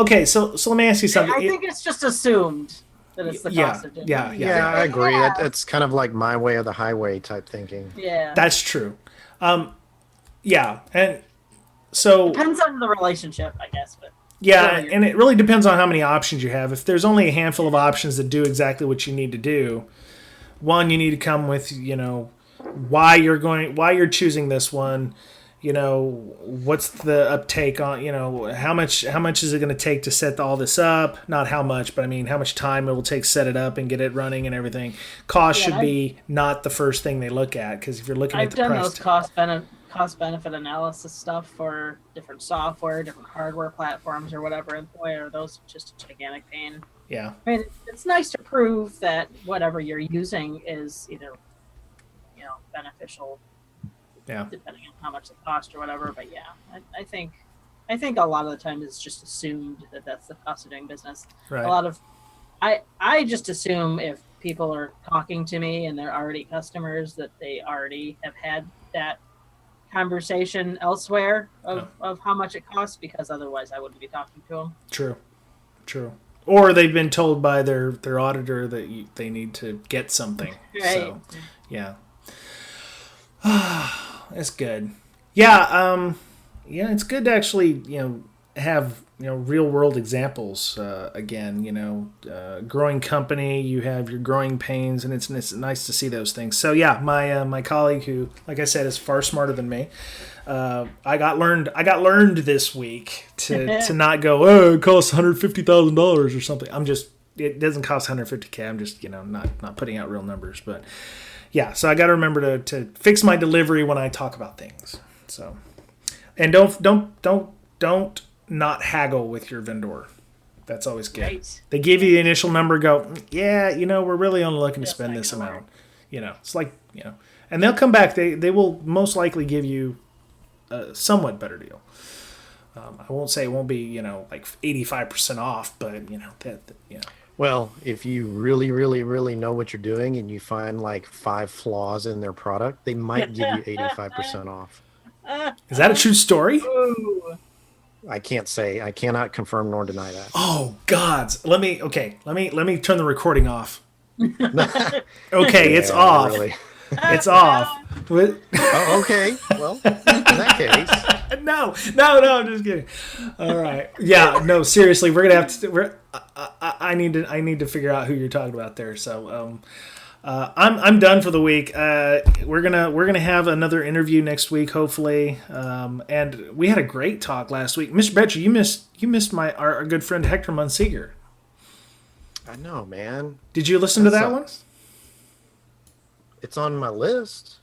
okay. So let me ask you something. I think it's just assumed that it's the cost of doing business. Yeah, I agree. That's kind of like my way or the highway type thinking. Yeah, that's true. Yeah, and so depends on the relationship, I guess. But yeah, and it really depends on how many options you have. If there's only a handful of options that do exactly what you need to do, one, you need to come with why you're choosing this one, what's the uptake on, how much is it going to take to set all this up? Not how much, but I mean how much time it will take to set it up and get it running and everything. Cost should be not the first thing they look at, because if you're looking at the price, I've done those cost benefit analysis stuff for different software, different hardware platforms or whatever, and boy, are those just a gigantic pain. Yeah, I mean, it's nice to prove that whatever you're using is either beneficial, depending on how much it costs or whatever. But yeah, I think a lot of the time it's just assumed that that's the cost of doing business. Right. I just assume if people are talking to me and they're already customers, that they already have had that conversation elsewhere of how much it costs, because otherwise I wouldn't be talking to them. True. Or they've been told by their auditor that they need to get something. Right. So, yeah. That's good. Yeah, it's good to actually, have, real world examples. Again, growing company, you have your growing pains, and it's nice to see those things. So yeah, my colleague, who, like I said, is far smarter than me, I got learned this week to not go, oh, it costs $150,000 or something. It doesn't cost $150K. I'm just, not putting out real numbers, but yeah, so I got to remember to fix my delivery when I talk about things. So, and don't not haggle with your vendor. That's always good. Right. They give you the initial number, go, yeah, we're really only looking to spend this amount. It's like, and they'll come back. They will most likely give you a somewhat better deal. I won't say it won't be, like 85% off, but Well, if you really, really, really know what you're doing and you find like 5 flaws in their product, they might give you 85% off. Is that a true story? Ooh. I can't say. I cannot confirm nor deny that. Oh gods. Let me turn the recording off. Okay, it's off. Really. It's off. Oh, okay. Well, in that case. No, I'm just kidding. All right. Yeah, no, seriously, we're gonna have to. I need to figure out who you're talking about there. So, I'm done for the week. We're gonna have another interview next week, hopefully. And we had a great talk last week, Mr. Boettcher. You missed our good friend Hector Munseeger. I know, man. Did you listen to that one? It's on my list.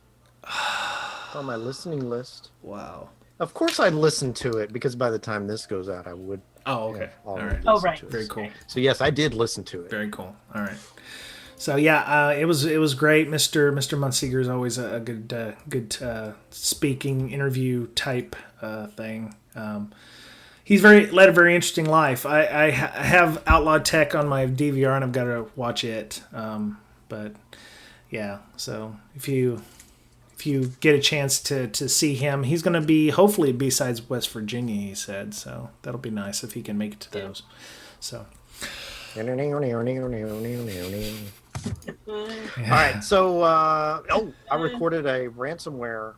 It's on my listening list. Wow. Of course I'd listen to it, because by the time this goes out, I would. Oh, okay. All right. Oh, right. Very cool. So yes, I did listen to it. Very cool. All right. So yeah, it was great. Mr. Munseeger is always a good speaking interview type thing. he's led a very interesting life. I have Outlawed Tech on my DVR, and I've got to watch it. But yeah, so if you get a chance to see him, he's going to be hopefully B-sides West Virginia. He said, so that'll be nice if he can make it to those. So. All right, so I recorded a ransomware,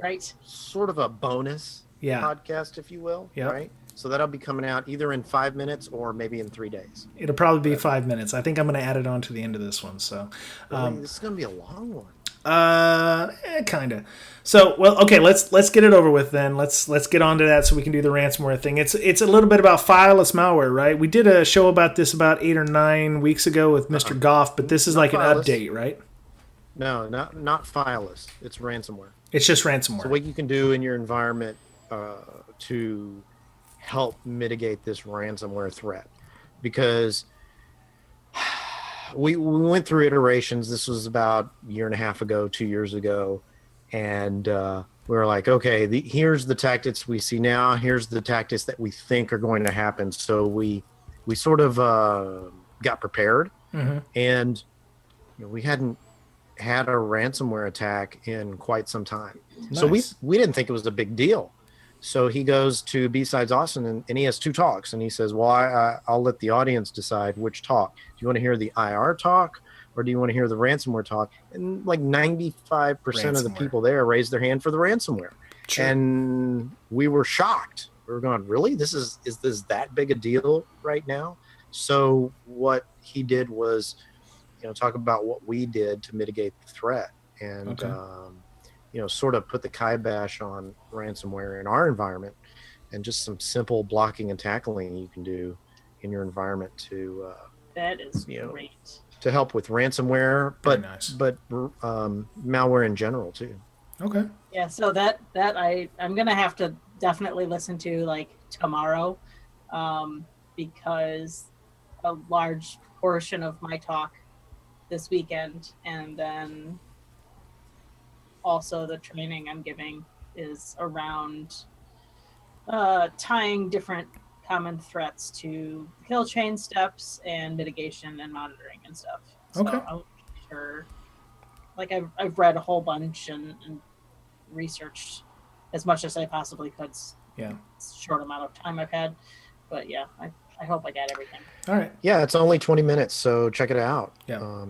right, sort of a bonus podcast, if you will. Yep. Right, so that'll be coming out either in 5 minutes or maybe in 3 days. It'll probably be 5 minutes. I think I'm going to add it on to the end of this one. So this is going to be a long one. Kind of. So, well, okay, let's get it over with then. Let's get on to that so we can do the ransomware thing. It's a little bit about fileless malware, right? We did a show about this about 8 or 9 weeks ago with Mr. Goff, but this is like fileless. An update, right? No, not fileless. It's ransomware. It's just ransomware. So what you can do in your environment to help mitigate this ransomware threat, because we went through iterations. This was about a year and a half ago, 2 years ago. And we were like, okay, here's the tactics we see now. Here's the tactics that we think are going to happen. So we sort of got prepared. Mm-hmm. And we hadn't had a ransomware attack in quite some time. Nice. So we didn't think it was a big deal. So he goes to B-Sides Austin and he has 2 talks. And he says, well, I'll let the audience decide which talk. Do you want to hear the IR talk? Or do you want to hear the ransomware talk? And like 95% of the people there raised their hand for the ransomware. Sure. And we were shocked. We were going, really? Is this that big a deal right now? So what he did was, talk about what we did to mitigate the threat and, sort of put the kibosh on ransomware in our environment and just some simple blocking and tackling you can do in your environment to that is great. To help with ransomware, but malware in general too. Okay. Yeah, so that I'm gonna have to definitely listen to like tomorrow, because a large portion of my talk this weekend, and then also the training I'm giving is around tying different common threats to kill chain steps and mitigation and monitoring and stuff. So okay. I'm sure, like I've read a whole bunch and researched as much as I possibly could. Yeah. Short amount of time I've had, but yeah, I hope I got everything. All right. Yeah, it's only 20 minutes, so check it out. Yeah.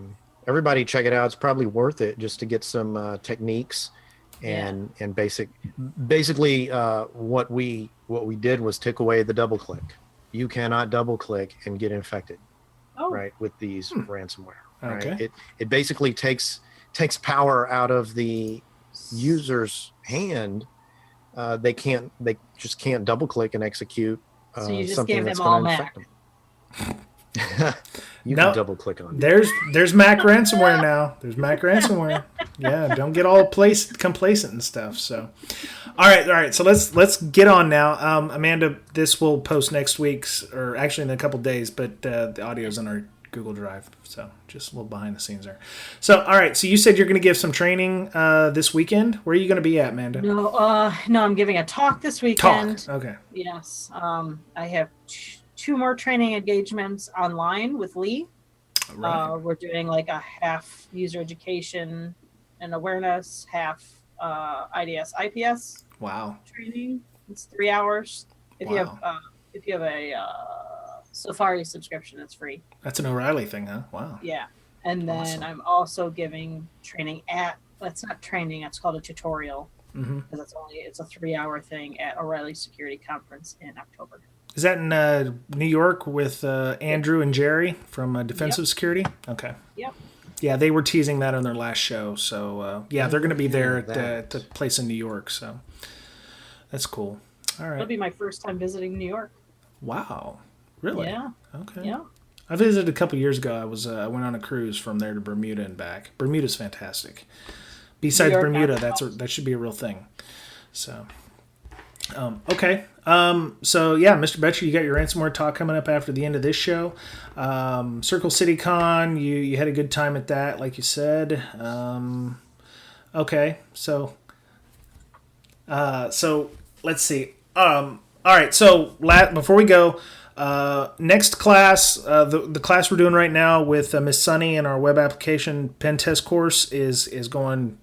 Everybody check it out. It's probably worth it just to get some techniques and basically what we did was take away the double click. You cannot double click and get infected, right, with these ransomware. Right? Okay. It basically takes power out of the user's hand. They just can't double click and execute. So you just something gave that's them all going to Mac. infect them. You can double click on it. There's Mac ransomware now. There's Mac ransomware. Yeah, don't get all complacent and stuff. So, all right. So let's get on now. Amanda, this will post next week's, or actually in a couple days, but the audio's on our Google Drive. So just a little behind the scenes there. So, all right. So you said you're going to give some training this weekend. Where are you going to be at, Amanda? No, I'm giving a talk this weekend. Talk. Okay. Yes. I have 2 more training engagements online with Lee. Right. We're doing like a half user education and awareness, half IDS IPS. Wow. Training. It's 3 hours. If you have a Safari subscription, it's free. That's an O'Reilly thing, huh? Wow. Yeah. And then awesome. I'm also giving training it's not training, it's called a tutorial. Mm-hmm. Because it's a 3-hour thing at O'Reilly Security Conference in October. Is that in New York with Andrew and Jerry from Defensive Security? Okay. Yep. Yeah, they were teasing that on their last show. So, they're going to be there at the place in New York. So, that's cool. All right. It'll be my first time visiting New York. Wow. Really? Yeah. Okay. Yeah. I visited a couple years ago. I went on a cruise from there to Bermuda and back. Bermuda's fantastic. Besides Bermuda, that should be a real thing. So, okay. So yeah, Mr. Boettcher, you got your ransomware talk coming up after the end of this show. CircleCityCon, you had a good time at that, like you said. Okay. So let's see. All right. So before we go, next class, the class we're doing right now with Miss Sunny and our web application pen test course is going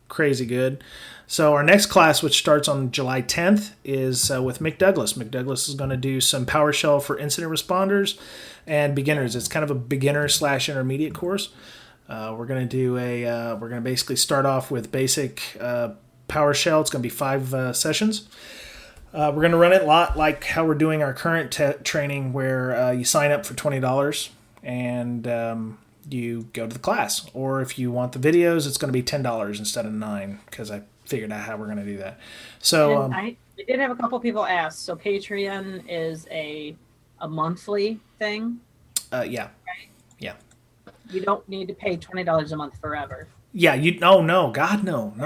crazy good. So our next class, which starts on July 10th, is with Mick Douglas. Mick Douglas is going to do some PowerShell for incident responders and beginners. It's kind of a beginner/intermediate course. We're going to basically start off with basic PowerShell. It's going to be 5 sessions. We're going to run it a lot like how we're doing our current training, where you sign up for $20 and you go to the class. Or if you want the videos, it's going to be $10 instead of $9, because I figured out how we're going to do that. So I did have a couple people ask. So Patreon is a monthly thing? Yeah. Right? Yeah. You don't need to pay $20 a month forever. Yeah, no, God, no. I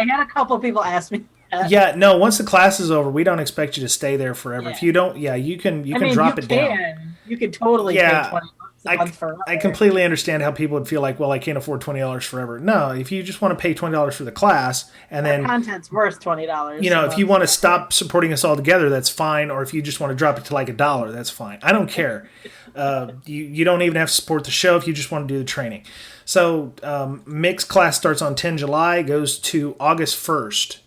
had a couple people ask me that. Yeah, no, once the class is over, we don't expect you to stay there forever. Yeah. If you don't, you can drop it down. You could totally pay $20 a month forever. I completely understand how people would feel like, well, I can't afford $20 forever. No, if you just want to pay $20 for the class, and then content's worth $20. If you want to stop supporting us altogether, that's fine. Or if you just want to drop it to like $1, that's fine. I don't care. You don't even have to support the show if you just want to do the training. So Mick's class starts on 10 July, goes to August 1st.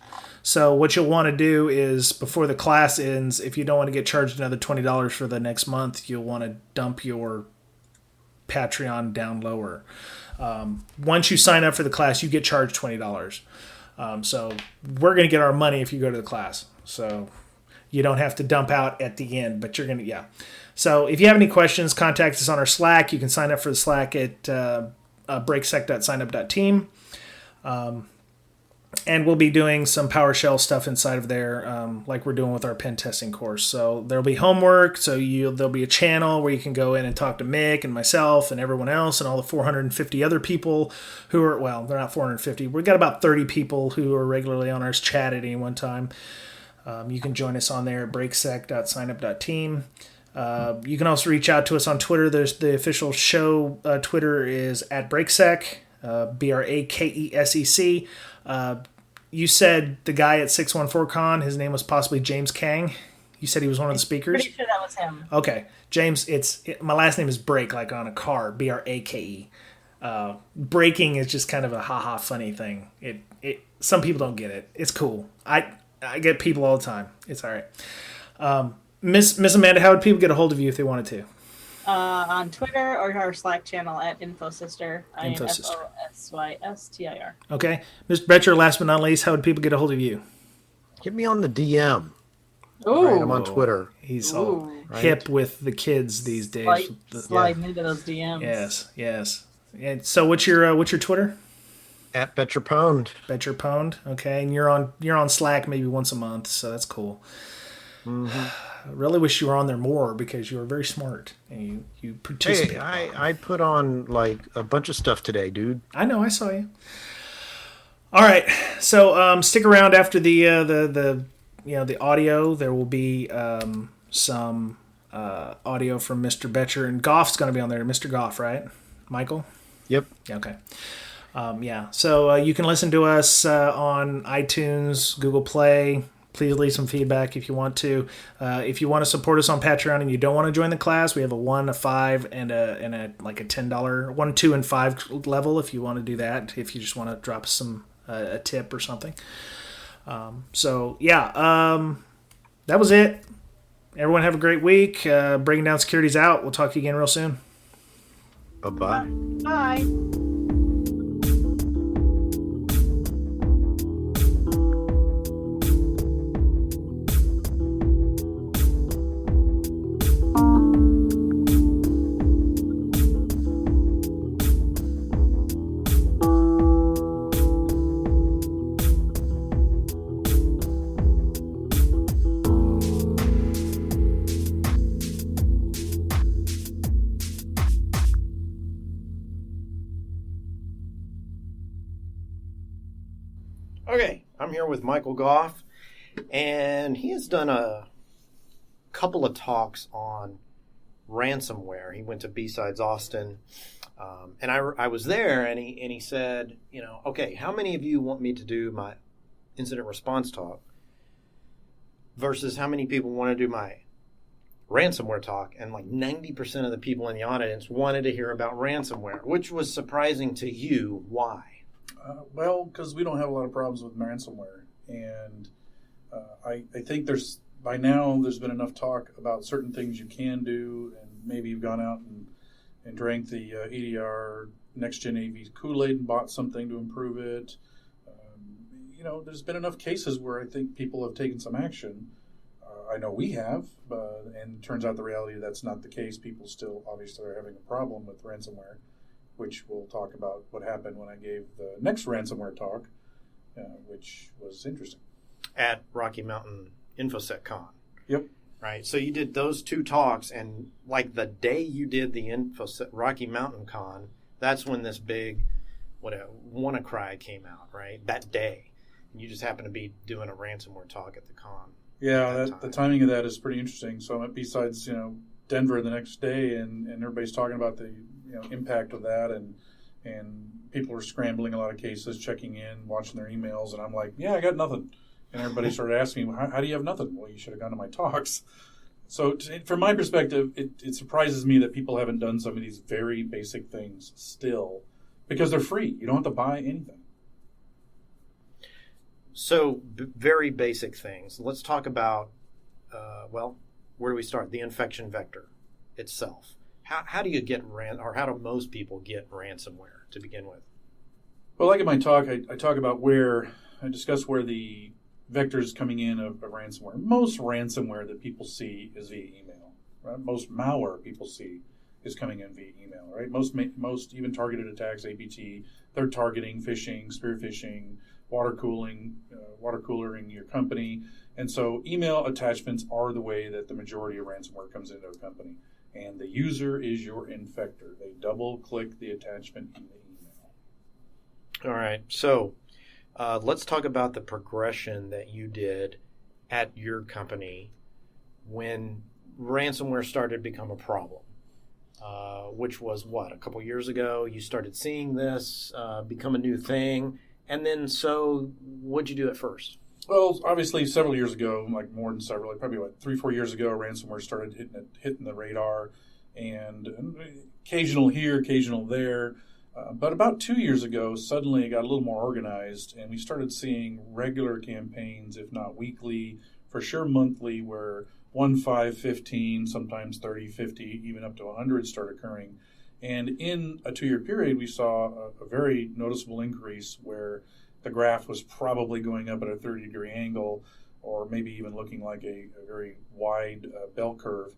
So what you'll want to do is, before the class ends, if you don't want to get charged another $20 for the next month, you'll want to dump your Patreon down lower. Once you sign up for the class, you get charged $20. So we're going to get our money if you go to the class. So you don't have to dump out at the end, but you're going to, yeah. So if you have any questions, contact us on our Slack. You can sign up for the Slack at breaksec.signup.team. And we'll be doing some PowerShell stuff inside of there, like we're doing with our pen testing course. So there'll be homework. So there'll be a channel where you can go in and talk to Mick and myself and everyone else and all the 450 other people who are, well, they're not 450. We've got about 30 people who are regularly on our chat at any one time. You can join us on there at breaksec.signup.team. You can also reach out to us on Twitter. There's the official show Twitter is at Breaksec, BRAKESEC. You said the guy at 614Con, his name was possibly James Kang. You said he was one of the speakers? Pretty sure that was him. Okay. James, my last name is Brake, like on a car, BRAKE. Breaking is just kind of a ha-ha funny thing. Some people don't get it. It's cool. I get people all the time. It's all right. Miss Amanda, how would people get a hold of you if they wanted to? On Twitter or our Slack channel at InfoSister. InfoSister. InfoSystir. Okay. Mr. Boettcher, last but not least, how would people get a hold of you? Get me on the DM. Ooh. Right, I'm on Twitter. He's all hip with the kids these days. Sliding into those DMs. Yes. And so what's your Twitter? At Boettcher Pwned. Boettcher Pwned. Okay. And you're on Slack maybe once a month, so that's cool. Mm-hmm. I really wish you were on there more, because you were very smart and you participate. Hey, I put on like a bunch of stuff today, dude. I know, I saw you. All right, so stick around after the audio. There will be some audio from Mr. Boettcher, and Goff's going to be on there. Mr. Goff, right? Michael? Yep. Okay. So you can listen to us on iTunes, Google Play. Please leave some feedback if you want to. If you want to support us on Patreon and you don't want to join the class, we have a $1, a $5, and a like a $10, $1, $2, and $5 level if you want to do that. If you just want to drop some a tip or something. That was it. Everyone have a great week. Bringing Down Security's out. We'll talk to you again real soon. Bye-bye. Bye. Okay, I'm here with Michael Goff, and he has done a couple of talks on ransomware. He went to B-Sides Austin, and I was there, and he said, okay, how many of you want me to do my incident response talk? versus how many people want to do my ransomware talk, and like 90% of the people in the audience wanted to hear about ransomware, which was surprising to you. Why? Well, because we don't have a lot of problems with ransomware, and I think by now there's been enough talk about certain things you can do, and maybe you've gone out and drank the EDR Next Gen AV Kool-Aid and bought something to improve it. There's been enough cases where I think people have taken some action. I know we have, and it turns out the reality that's not the case. People still obviously are having a problem with ransomware, which we'll talk about what happened when I gave the next ransomware talk, which was interesting. At Rocky Mountain InfoSecCon. Yep. Right. So you did those two talks, and like the day you did the Rocky Mountain Con, that's when this big WannaCry came out, right? That day. And you just happened to be doing a ransomware talk at the con. Yeah, the timing of that is pretty interesting. So I'm at B-Sides, Denver the next day, and everybody's talking about the impact of that, and people are scrambling a lot of cases, checking in, watching their emails, and I'm like, yeah, I got nothing. And everybody started asking me, how do you have nothing? Well, you should have gone to my talks. So from my perspective, it surprises me that people haven't done some of these very basic things still, because they're free. You don't have to buy anything. So very basic things. Let's talk about, where do we start? The infection vector itself. How do you get or how do most people get ransomware to begin with? Well, like in my talk, I talk about I discuss where the vectors coming in of ransomware. Most ransomware that people see is via email. Right? Most malware people see is coming in via email. Right? Most even targeted attacks, APT, they're targeting phishing, spear phishing, water coolering your company. And so email attachments are the way that the majority of ransomware comes into a company. And the user is your infector. They double click the attachment in the email. All right. So let's talk about the progression that you did at your company when ransomware started to become a problem, which was a couple years ago. You started seeing this become a new thing. And then, so what'd you do at first? Well, obviously, several years ago, like more than several, probably 3-4 years ago, ransomware started hitting the radar, and occasional here, occasional there. But about 2 years ago, suddenly it got a little more organized, and we started seeing regular campaigns, if not weekly, for sure monthly, where 1, 5, 15, sometimes 30, 50, even up to 100 start occurring. And in a 2-year period, we saw a very noticeable increase where the graph was probably going up at a 30-degree angle, or maybe even looking like a very wide bell curve.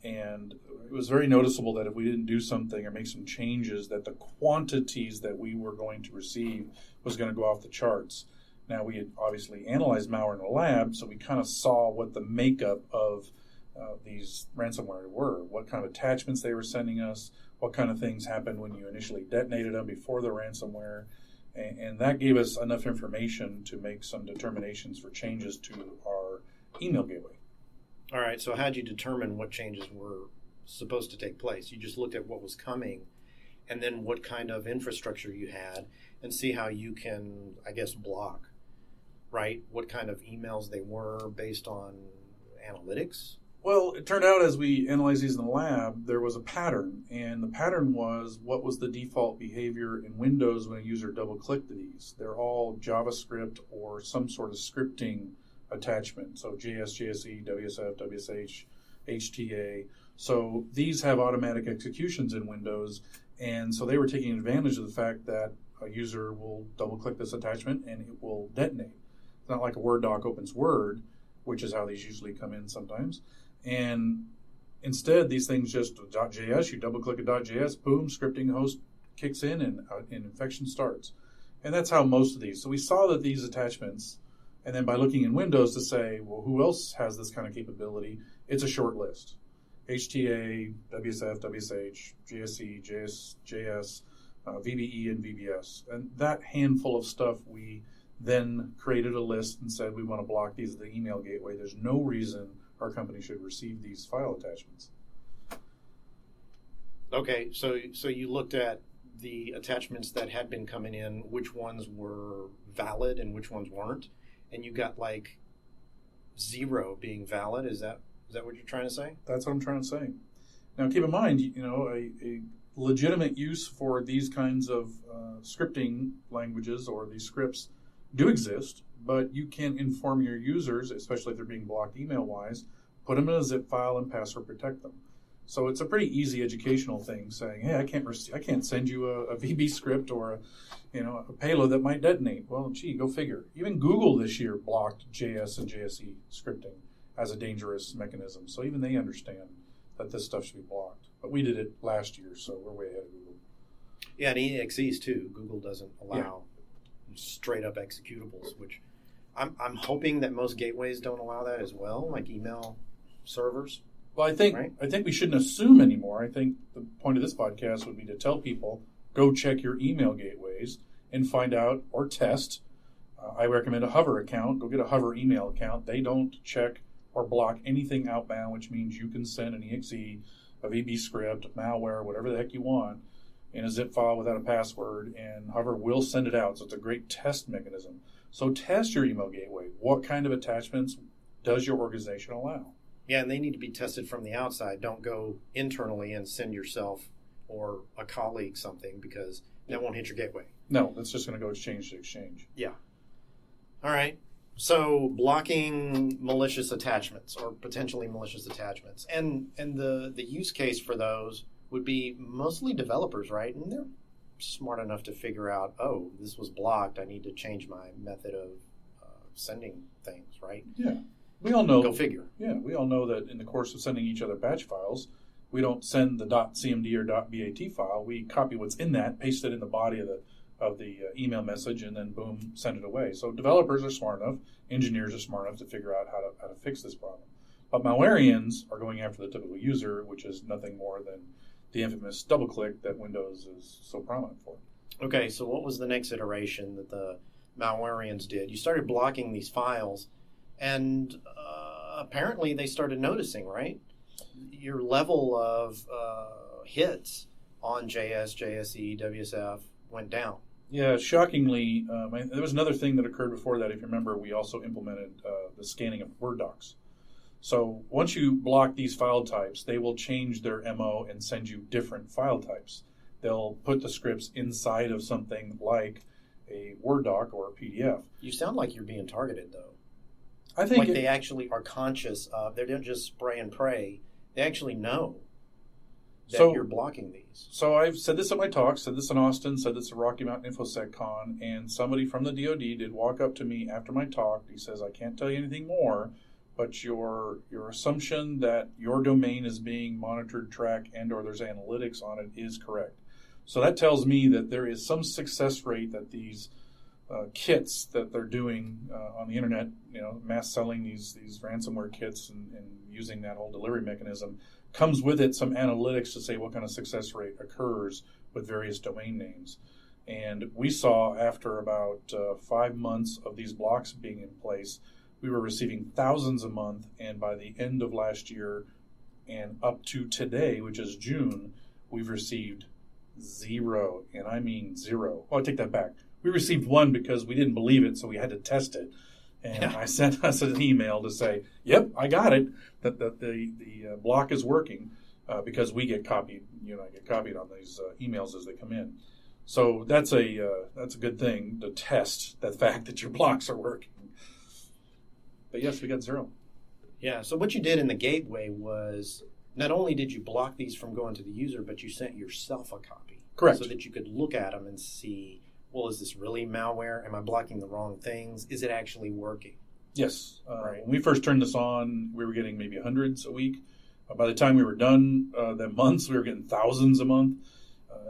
And it was very noticeable that if we didn't do something or make some changes, that the quantities that we were going to receive was going to go off the charts. Now, we had obviously analyzed malware in the lab, so we kind of saw what the makeup of these ransomware were, what kind of attachments they were sending us, what kind of things happened when you initially detonated them before the ransomware. And that gave us enough information to make some determinations for changes to our email gateway. All right, so how'd you determine what changes were supposed to take place? You just looked at what was coming and then what kind of infrastructure you had and see how you can, I guess, block, right? What kind of emails they were based on analytics? Well, it turned out as we analyzed these in the lab, there was a pattern. And the pattern was what was the default behavior in Windows when a user double-clicked these. They're all JavaScript or some sort of scripting attachment. So JS, JSE, WSF, WSH, HTA. So these have automatic executions in Windows. And so they were taking advantage of the fact that a user will double-click this attachment and it will detonate. It's not like a Word doc opens Word, which is how these usually come in sometimes. And instead, these things just .js, you double-click a .js, boom, scripting host kicks in and infection starts. And that's how most of these. So we saw that these attachments, and then by looking in Windows to say, well, who else has this kind of capability? It's a short list. HTA, WSF, WSH, JSE, JS, VBE, and VBS. And that handful of stuff, we then created a list and said we want to block these at the email gateway. There's no reason our company should receive these file attachments. Okay, so you looked at the attachments that had been coming in, which ones were valid and which ones weren't, and you got like 0 being valid. Is that what you're trying to say? That's what I'm trying to say. Now, keep in mind, a legitimate use for these kinds of scripting languages or these scripts do exist, but you can inform your users, especially if they're being blocked email-wise, put them in a zip file and password protect them. So it's a pretty easy educational thing, saying, "Hey, I can't send you a VB script or a payload that might detonate." Well, gee, go figure. Even Google this year blocked JS and JSE scripting as a dangerous mechanism. So even they understand that this stuff should be blocked. But we did it last year, so we're way ahead of Google. Yeah, and EXEs too. Google doesn't allow straight up executables, which I'm hoping that most gateways don't allow that as well, like email servers. Well, I think we shouldn't assume anymore. I think the point of this podcast would be to tell people, go check your email gateways and find out or test. I recommend a Hover account. Go get a Hover email account. They don't check or block anything outbound, which means you can send an EXE, a VB script, malware, whatever the heck you want, in a zip file without a password, and Hover will send it out. So it's a great test mechanism. So test your email gateway. What kind of attachments does your organization allow? Yeah, and they need to be tested from the outside. Don't go internally and send yourself or a colleague something, because that won't hit your gateway. No, that's just going to go exchange to exchange. Yeah. All right. So blocking malicious attachments or potentially malicious attachments. And the use case for those would be mostly developers, right? And they're smart enough to figure out, oh, this was blocked. I need to change my method of sending things, right? Yeah. We all know. Go figure. Yeah, we all know that in the course of sending each other batch files, we don't send the .cmd or .bat file. We copy what's in that, paste it in the body of the email message, and then boom, send it away. So developers are smart enough, engineers are smart enough to figure out how to fix this problem. But malwareans are going after the typical user, which is nothing more than the infamous double click that Windows is so prominent for. Okay, so what was the next iteration that the malwareans did? You started blocking these files, and apparently they started noticing, right? Your level of hits on JS, JSE, WSF went down. Yeah, shockingly, there was another thing that occurred before that. If you remember, we also implemented the scanning of Word docs. So once you block these file types, they will change their MO and send you different file types. They'll put the scripts inside of something like a Word doc or a PDF. You sound like you're being targeted, though. I think they actually are conscious of, they don't just spray and pray. They actually know that you're blocking these. So I've said this at my talk, said this in Austin, said this at Rocky Mountain InfoSecCon, and somebody from the DoD did walk up to me after my talk. He says, "I can't tell you anything more, but your assumption that your domain is being monitored, tracked, and or there's analytics on it is correct." So that tells me that there is some success rate that these kits that they're doing on the internet, mass selling these ransomware kits and using that whole delivery mechanism, comes with it some analytics to say what kind of success rate occurs with various domain names. And we saw after about 5 months of these blocks being in place, we were receiving thousands a month, and by the end of last year and up to today, which is June, we've received 0, and I mean 0. Well, I take that back. We received 1 because we didn't believe it, so we had to test it. And I sent us an email to say, "Yep, I got it. That the block is working," because we get copied. I get copied on these emails as they come in. So that's a good thing to test the fact that your blocks are working. But yes, we got 0. Yeah. So what you did in the gateway was not only did you block these from going to the user, but you sent yourself a copy. Correct. So that you could look at them and see, well, is this really malware? Am I blocking the wrong things? Is it actually working? Yes. Right. When we first turned this on, we were getting maybe hundreds a week. By the time we were done, the months, we were getting thousands a month.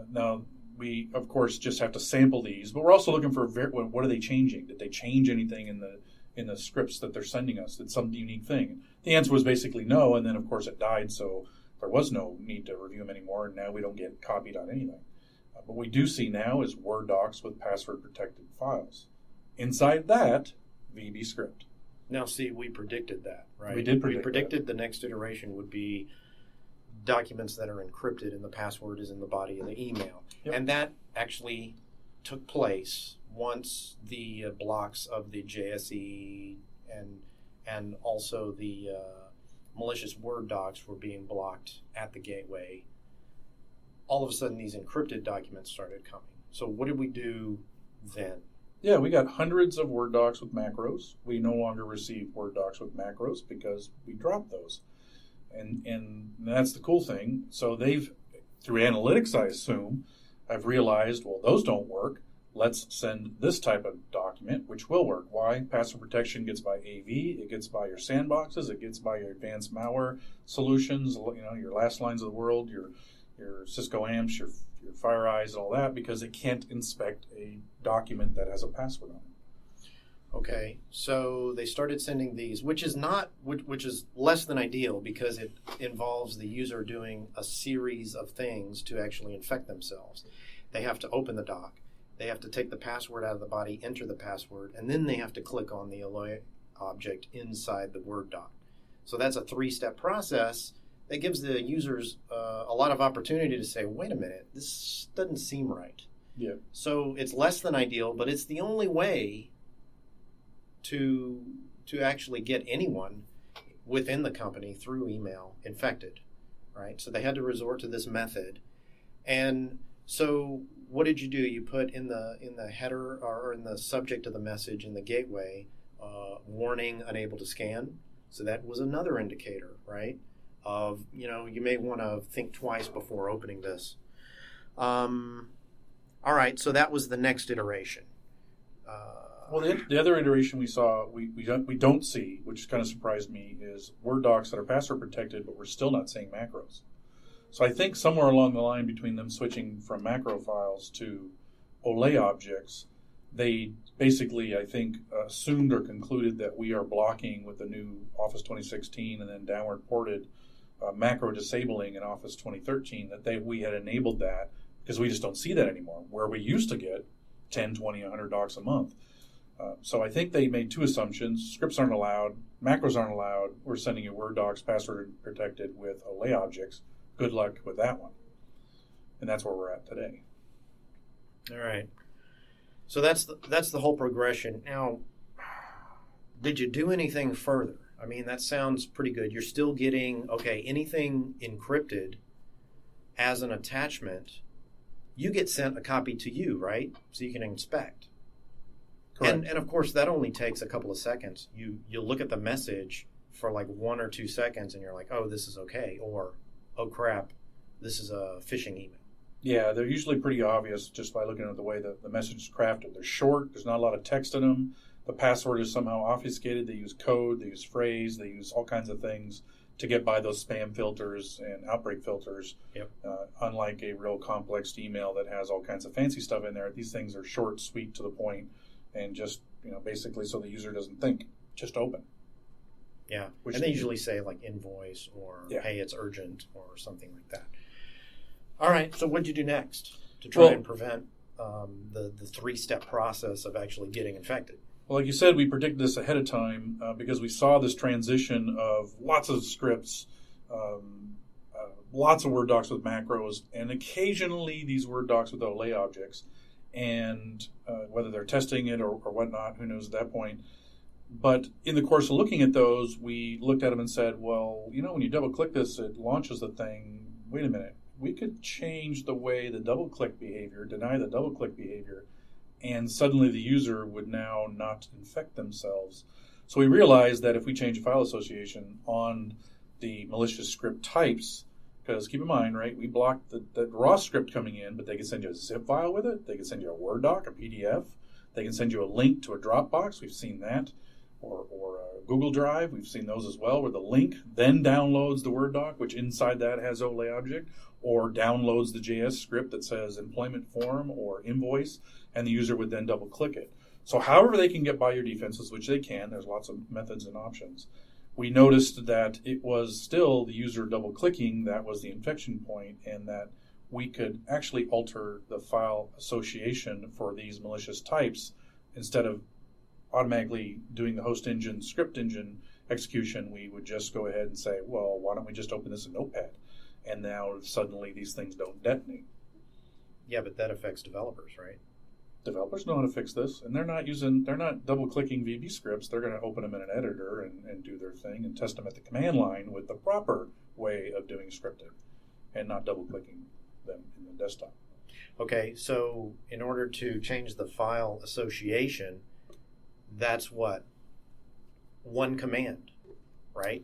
Now, we, of course, just have to sample these, but we're also looking for what are they changing? Did they change anything in the scripts that they're sending us? Did some unique thing? The answer was basically no, and then, of course, it died, so there was no need to review them anymore, and now we don't get copied on anything. What we do see now is Word docs with password-protected files. Inside that, VB script. Now, see, we predicted that, right? We did predict We predicted the next iteration would be documents that are encrypted and the password is in the body of the email. Yep. And that actually took place once the blocks of the JSE and and also the malicious Word docs were being blocked at the gateway, all of a sudden these encrypted documents started coming. So what did we do then? Yeah, we got hundreds of Word docs with macros. We no longer receive Word docs with macros because we dropped those. And that's the cool thing. So they've, through analytics, I assume, I've realized, well, those don't work. Let's send this type of document, which will work. Why? Password protection gets by AV, it gets by your sandboxes, it gets by your advanced malware solutions, your last lines of the world, your Cisco AMPs, your FireEyes, and all that, because it can't inspect a document that has a password on it. Okay, so they started sending these, which is less than ideal because it involves the user doing a series of things to actually infect themselves. They have to open the doc. They have to take the password out of the body, enter the password, and then they have to click on the alloy object inside the Word doc. So that's a 3-step process that gives the users a lot of opportunity to say, wait a minute, this doesn't seem right. Yeah. So it's less than ideal, but it's the only way to actually get anyone within the company through email infected, right? So they had to resort to this method. And so what did you do? You put in the header or in the subject of the message in the gateway, warning unable to scan. So that was another indicator, right? Of, you may want to think twice before opening this. All right, so that was the next iteration. Well, the other iteration we saw, we don't see, which kind of surprised me, is Word docs that are password protected, but we're still not seeing macros. So I think somewhere along the line between them switching from macro files to OLE objects, they basically, I think, assumed or concluded that we are blocking with the new Office 2016 and then downward ported macro disabling in Office 2013, that we had enabled that because we just don't see that anymore, where we used to get 10, 20, 100 docs a month. So I think they made two assumptions. Scripts aren't allowed, macros aren't allowed. We're sending you Word docs password protected with OLE objects. Good luck with that one. And that's where we're at today. All right. So that's the whole progression. Now, did you do anything further? I mean, that sounds pretty good. You're still getting, anything encrypted as an attachment, you get sent a copy to you, right? So you can inspect. Correct. And of course, that only takes a couple of seconds. You look at the message for like 1 or 2 seconds and you're like, oh, this is okay. Or, oh, crap, this is a phishing email. Yeah, they're usually pretty obvious just by looking at the way the message is crafted. They're short. There's not a lot of text in them. The password is somehow obfuscated. They use code. They use phrase. They use all kinds of things to get by those spam filters and outbreak filters. Yep. Unlike a real complex email that has all kinds of fancy stuff in there, these things are short, sweet, to the point, and just basically so the user doesn't think, just open. Yeah, and they usually say like invoice or hey, it's urgent or something like that. All right, so what did you do next to try and prevent the 3-step process of actually getting infected? Well, like you said, we predicted this ahead of time because we saw this transition of lots of scripts, lots of Word docs with macros, and occasionally these Word docs with OLE objects. And whether they're testing it or whatnot, who knows at that point. But in the course of looking at those, we looked at them and said, well, when you double-click this, it launches the thing. Wait a minute. We could change the way the double-click behavior, deny the double-click behavior, and suddenly the user would now not infect themselves. So we realized that if we change file association on the malicious script types, because keep in mind, right, we blocked the raw script coming in, but they can send you a zip file with it. They can send you a Word doc, a PDF. They can send you a link to a Dropbox. We've seen that. Or a Google Drive. We've seen those as well, where the link then downloads the Word doc, which inside that has OLE object, or downloads the JS script that says employment form or invoice, and the user would then double-click it. So however they can get by your defenses, which they can, there's lots of methods and options, we noticed that it was still the user double-clicking that was the infection point, and that we could actually alter the file association for these malicious types. Instead of automatically doing the host engine, script engine execution, we would just go ahead and say, well, why don't we just open this in Notepad? And now suddenly these things don't detonate. Yeah, but that affects developers, right? developers know how to fix this, and they're not double clicking VB scripts. They're going to open them in an editor and do their thing and test them at the command line with the proper way of doing scripting, and not double clicking them in the desktop. Okay, so in order to change the file association, that's what? One command, right?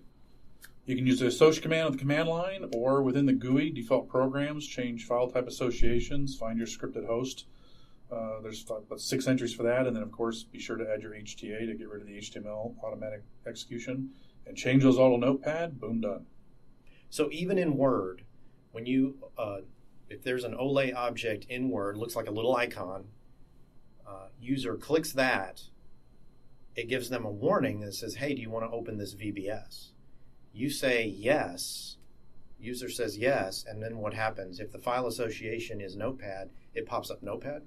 You can use the assoc command on the command line, or within the GUI default programs, change file type associations, find your scripted host. There's about 6 entries for that, and then of course be sure to add your HTA to get rid of the HTML automatic execution, and change those all to Notepad. Boom, done. So even in Word, when you if there's an OLE object in Word, looks like a little icon, user clicks that, it gives them a warning that says, hey, do you want to open this VBS? You say yes, user says yes, and then what happens? If the file association is Notepad, it pops up Notepad?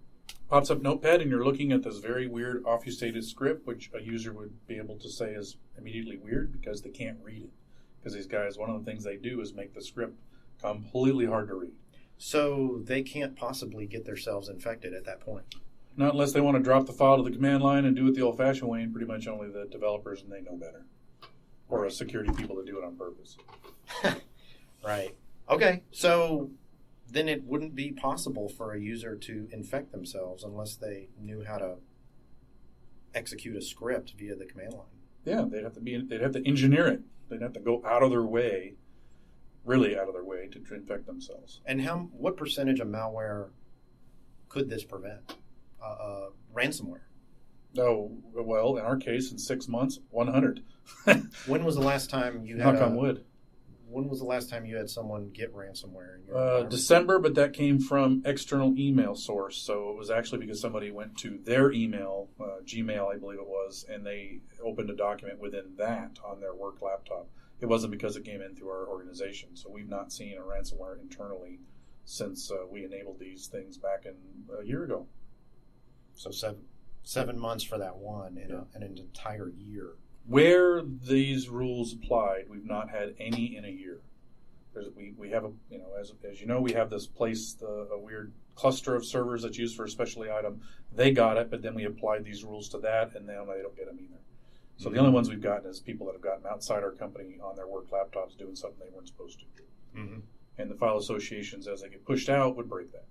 Pops up Notepad, and you're looking at this very weird obfuscated script, which a user would be able to say is immediately weird because they can't read it. Because these guys, one of the things they do is make the script completely hard to read. So they can't possibly get themselves infected at that point. Not unless they want to drop the file to the command line and do it the old-fashioned way, and pretty much only the developers, and they know better. Or security people that do it on purpose. Right. Okay, so then it wouldn't be possible for a user to infect themselves unless they knew how to execute a script via the command line. Yeah, they'd have to engineer it. They'd have to go out of their way, really out of their way, to infect themselves. And what percentage of malware could this prevent? Ransomware. Oh, well, in our case, in 6 months, 100. When was the last time you had Knock on wood. When was the last time you had someone get ransomware in your environment? December, but that came from external email source. So it was actually because somebody went to their email, Gmail, I believe it was, and they opened a document within that on their work laptop. It wasn't because it came in through our organization. So we've not seen a ransomware internally since we enabled these things back in a year ago. So 7 months for that one in an entire year. Where these rules applied, we've not had any in a year. We have as you know, we have this place, a weird cluster of servers that's used for a specialty item. They got it, but then we applied these rules to that, and now they don't get them either. So the only ones we've gotten is people that have gotten outside our company on their work laptops doing something they weren't supposed to. Mm-hmm. And the file associations, as they get pushed out, would break that.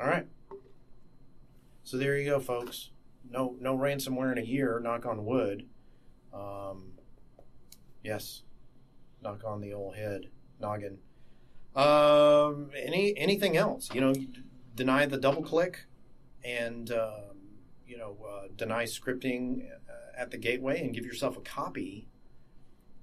All right. So there you go, folks. No ransomware in a year, knock on wood. Yes, knock on the old head, noggin. Anything else? Deny the double click and, deny scripting at the gateway and give yourself a copy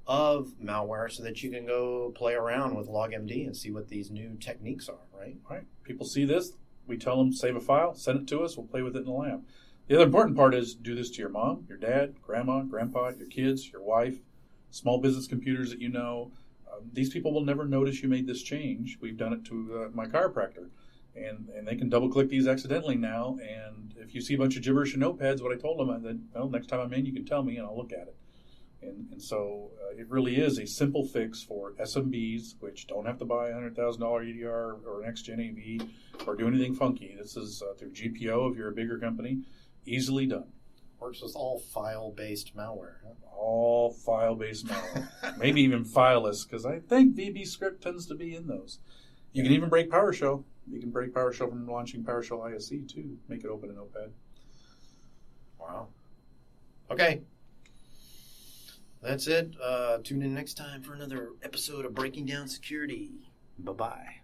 of malware so that you can go play around with LogMD and see what these new techniques are, right? Right. People see this. We tell them, save a file, send it to us, we'll play with it in the lab. The other important part is do this to your mom, your dad, grandma, grandpa, your kids, your wife, small business computers that you know. These people will never notice you made this change. We've done it to my chiropractor. And they can double-click these accidentally now. And if you see a bunch of gibberish in notepads, what I told them, next time I'm in, you can tell me and I'll look at it. And so it really is a simple fix for SMBs, which don't have to buy a $100,000 EDR or an Next-Gen AV or do anything funky. This is through GPO if you're a bigger company. Easily done. Works with all file-based malware. Huh? All file-based malware. Maybe even fileless, because I think VB script tends to be in those. You can even break PowerShell. You can break PowerShell from launching PowerShell ISE too. Make it open in Notepad. Wow. Okay. That's it. Tune in next time for another episode of Breaking Down Security. Bye-bye.